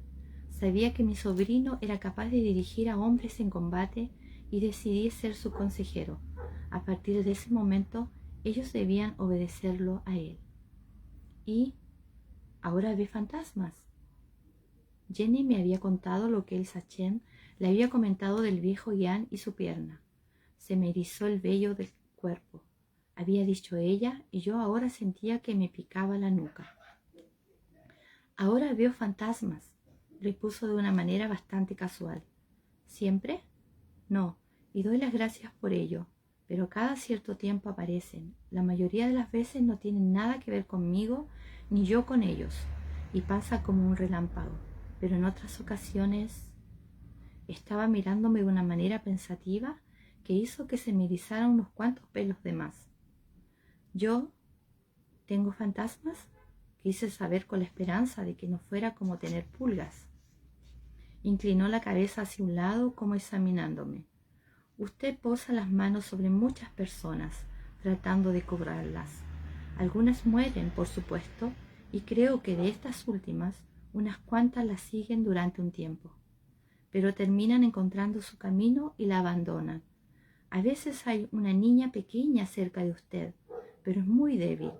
Sabía que mi sobrino era capaz de dirigir a hombres en combate y decidí ser su consejero. A partir de ese momento, ellos debían obedecerlo a él. Y ahora ve fantasmas. Jenny me había contado lo que el sachén le había comentado del viejo Ian y su pierna. Se me erizó el vello del cuerpo. Había dicho ella, y yo ahora sentía que me picaba la nuca. Ahora veo fantasmas, repuso de una manera bastante casual. ¿Siempre? No, y doy las gracias por ello, pero cada cierto tiempo aparecen. La mayoría de las veces no tienen nada que ver conmigo, ni yo con ellos, y pasa como un relámpago. Pero en otras ocasiones estaba mirándome de una manera pensativa que hizo que se me erizaran unos cuantos pelos de más. ¿Yo tengo fantasmas? Quise saber con la esperanza de que no fuera como tener pulgas. Inclinó la cabeza hacia un lado como examinándome. Usted posa las manos sobre muchas personas, tratando de cobrarlas. Algunas mueren, por supuesto, y creo que de estas últimas, unas cuantas las siguen durante un tiempo. Pero terminan encontrando su camino y la abandonan. A veces hay una niña pequeña cerca de usted, pero es muy débil.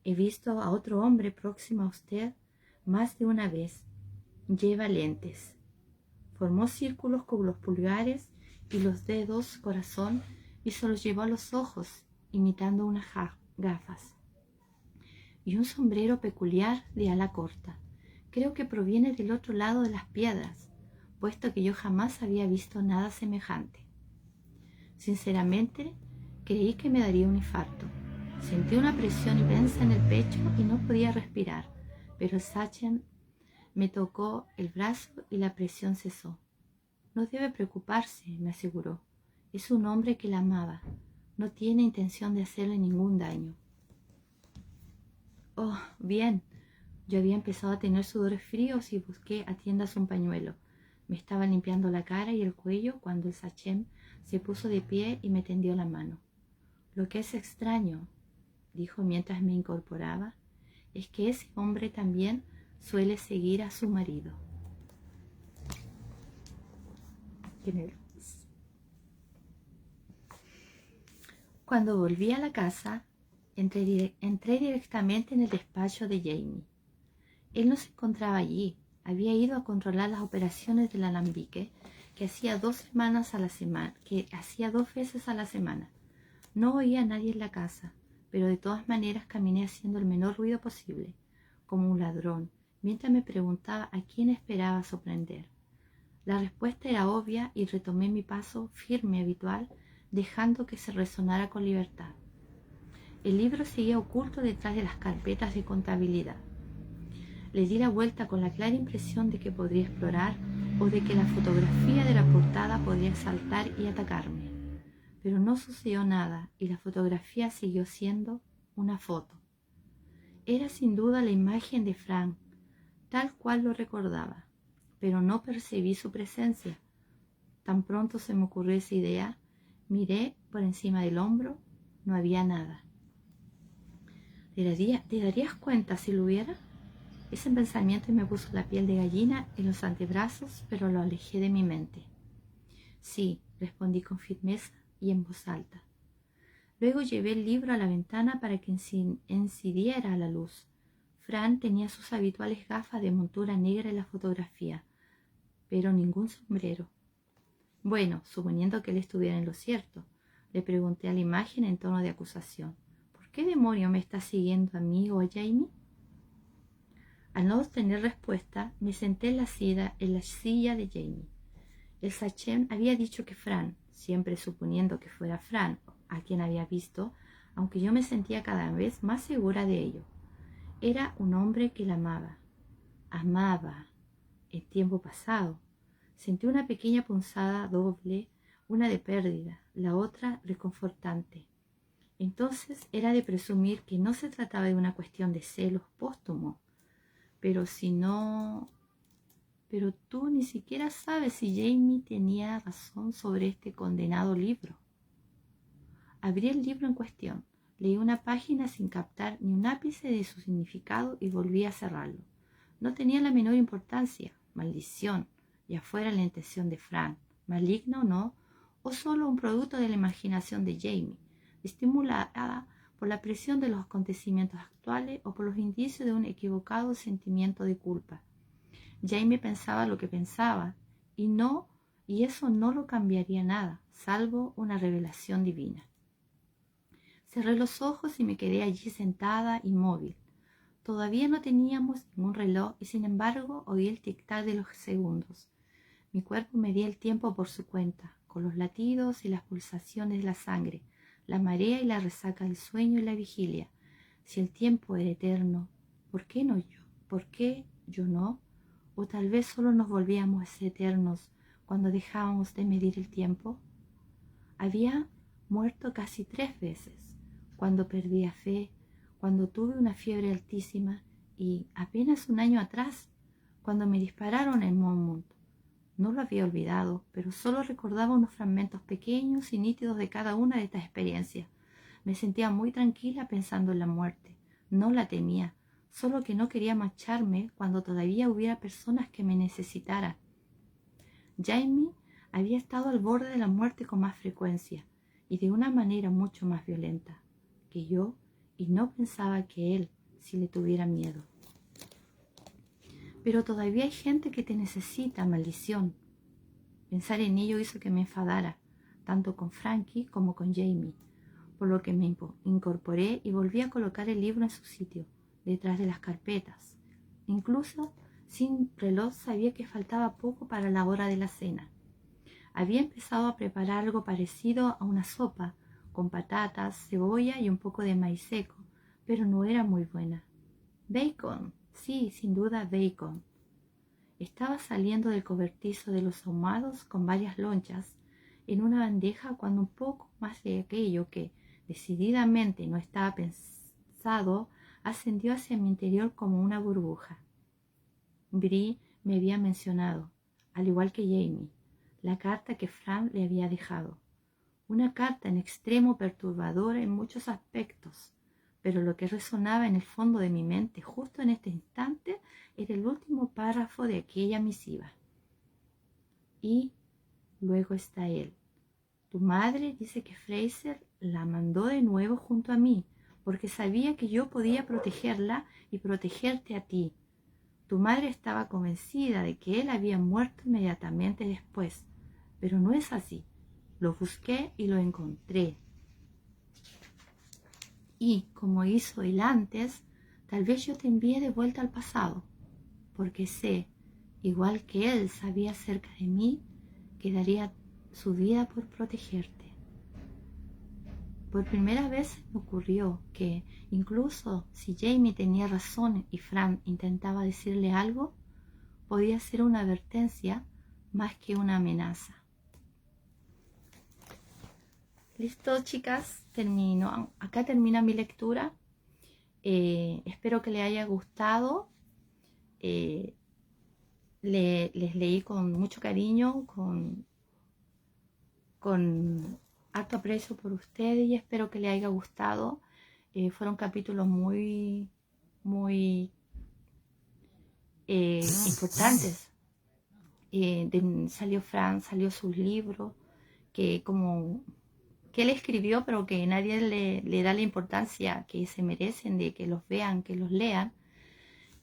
He visto a otro hombre próximo a usted más de una vez. Lleva lentes. Formó círculos con los pulgares y los dedos corazón y se los llevó a los ojos, imitando unas gafas. Y un sombrero peculiar de ala corta. Creo que proviene del otro lado de las piedras, puesto que yo jamás había visto nada semejante. Sinceramente, creí que me daría un infarto. Sentí una presión inmensa en el pecho y no podía respirar, pero Sachem me tocó el brazo y la presión cesó. No debe preocuparse, me aseguró. Es un hombre que la amaba. No tiene intención de hacerle ningún daño. Oh, bien. Yo había empezado a tener sudores fríos y busqué a tiendas un pañuelo. Me estaba limpiando la cara y el cuello cuando el Sachem se puso de pie y me tendió la mano. Lo que es extraño, dijo mientras me incorporaba, es que ese hombre también suele seguir a su marido. Cuando volví a la casa, entré directamente en el despacho de Jamie. Él no se encontraba allí. Había ido a controlar las operaciones del alambique que hacía 2 veces a la semana. No oía a nadie en la casa, pero de todas maneras caminé haciendo el menor ruido posible, como un ladrón, mientras me preguntaba a quién esperaba sorprender. La respuesta era obvia y retomé mi paso firme habitual, dejando que se resonara con libertad. El libro seguía oculto detrás de las carpetas de contabilidad. Le di la vuelta con la clara impresión de que podría explorar o de que la fotografía de la portada podría saltar y atacarme. Pero no sucedió nada y la fotografía siguió siendo una foto. Era sin duda la imagen de Frank, tal cual lo recordaba, pero no percibí su presencia. Tan pronto se me ocurrió esa idea, miré por encima del hombro, no había nada. ¿Te darías cuenta si lo hubiera? Ese pensamiento me puso la piel de gallina en los antebrazos, pero lo alejé de mi mente. Sí, respondí con firmeza y en voz alta. Luego llevé el libro a la ventana para que incidiera la luz. Fran tenía sus habituales gafas de montura negra en la fotografía, pero ningún sombrero. Bueno, suponiendo que él estuviera en lo cierto, le pregunté a la imagen en tono de acusación. ¿Por qué demonio me está siguiendo a mí o a Jamie? Al no obtener respuesta, me senté en la silla de Jamie. El Sachem había dicho que Fran, siempre suponiendo que fuera Fran a quien había visto, aunque yo me sentía cada vez más segura de ello, era un hombre que la amaba. Amaba. En tiempo pasado. Sentí una pequeña punzada doble, una de pérdida, la otra reconfortante. Entonces era de presumir que no se trataba de una cuestión de celos póstumo. Pero tú ni siquiera sabes si Jamie tenía razón sobre este condenado libro. Abrí el libro en cuestión, leí una página sin captar ni un ápice de su significado y volví a cerrarlo. No tenía la menor importancia, maldición, ya fuera la intención de Frank, maligna o no, o solo un producto de la imaginación de Jamie, estimulada por la presión de los acontecimientos actuales o por los indicios de un equivocado sentimiento de culpa. Jamie pensaba lo que pensaba, y eso no lo cambiaría nada, salvo una revelación divina. Cerré los ojos y me quedé allí sentada, inmóvil. Todavía no teníamos ningún reloj y sin embargo oí el tic-tac de los segundos. Mi cuerpo medía el tiempo por su cuenta, con los latidos y las pulsaciones de la sangre, la marea y la resaca del sueño y la vigilia. Si el tiempo era eterno, ¿por qué no yo? ¿Por qué yo no? O tal vez solo nos volvíamos eternos cuando dejábamos de medir el tiempo. Había muerto casi 3 veces, cuando perdía fe, cuando tuve una fiebre altísima y apenas un año atrás, cuando me dispararon en Monmouth. No lo había olvidado, pero solo recordaba unos fragmentos pequeños y nítidos de cada una de estas experiencias. Me sentía muy tranquila pensando en la muerte. No la temía, solo que no quería marcharme cuando todavía hubiera personas que me necesitaran. Jamie había estado al borde de la muerte con más frecuencia y de una manera mucho más violenta que yo, y no pensaba que él sí le tuviera miedo. Pero todavía hay gente que te necesita, maldición. Pensar en ello hizo que me enfadara, tanto con Frankie como con Jamie, por lo que me incorporé y volví a colocar el libro en su sitio, detrás de las carpetas. Incluso, sin reloj, sabía que faltaba poco para la hora de la cena. Había empezado a preparar algo parecido a una sopa, con patatas, cebolla y un poco de maíz seco, pero no era muy buena. Bacon, sí, sin duda bacon. Estaba saliendo del cobertizo de los ahumados con varias lonchas en una bandeja cuando un poco más de aquello que decididamente no estaba pensado ascendió hacia mi interior como una burbuja. Brie me había mencionado, al igual que Jamie, la carta que Frank le había dejado. Una carta en extremo perturbadora en muchos aspectos, pero lo que resonaba en el fondo de mi mente justo en este instante era el último párrafo de aquella misiva. Y luego está él. Tu madre dice que Fraser la mandó de nuevo junto a mí, porque sabía que yo podía protegerla y protegerte a ti. Tu madre estaba convencida de que él había muerto inmediatamente después, pero no es así. Lo busqué y lo encontré. Y, como hizo él antes, tal vez yo te envíe de vuelta al pasado, porque sé, igual que él sabía acerca de mí, que daría su vida por protegerte. Por primera vez me ocurrió que, incluso si Jamie tenía razón y Fran intentaba decirle algo, podía ser una advertencia más que una amenaza. Listo, chicas, acá termina mi lectura. Espero que les haya gustado. Les leí con mucho cariño, con harto aprecio por ustedes y espero que les haya gustado. Fueron capítulos muy importantes. Salió Fran, salió sus libros, que él escribió, pero que nadie le da la importancia que se merecen, de que los vean, que los lean.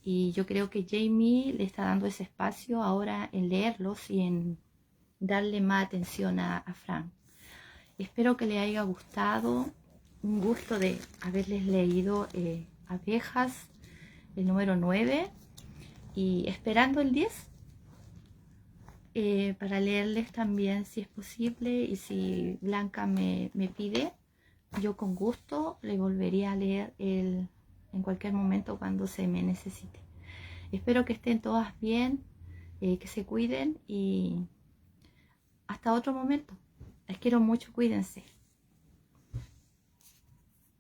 Y yo creo que Jamie le está dando ese espacio ahora en leerlos y en darle más atención a Fran. Espero que les haya gustado. Un gusto de haberles leído Abejas, el número 9, y esperando el 10 para leerles también si es posible, y si Blanca me pide, yo con gusto le volvería a leer en cualquier momento cuando se me necesite. Espero que estén todas bien, que se cuiden y hasta otro momento. Les quiero mucho, cuídense.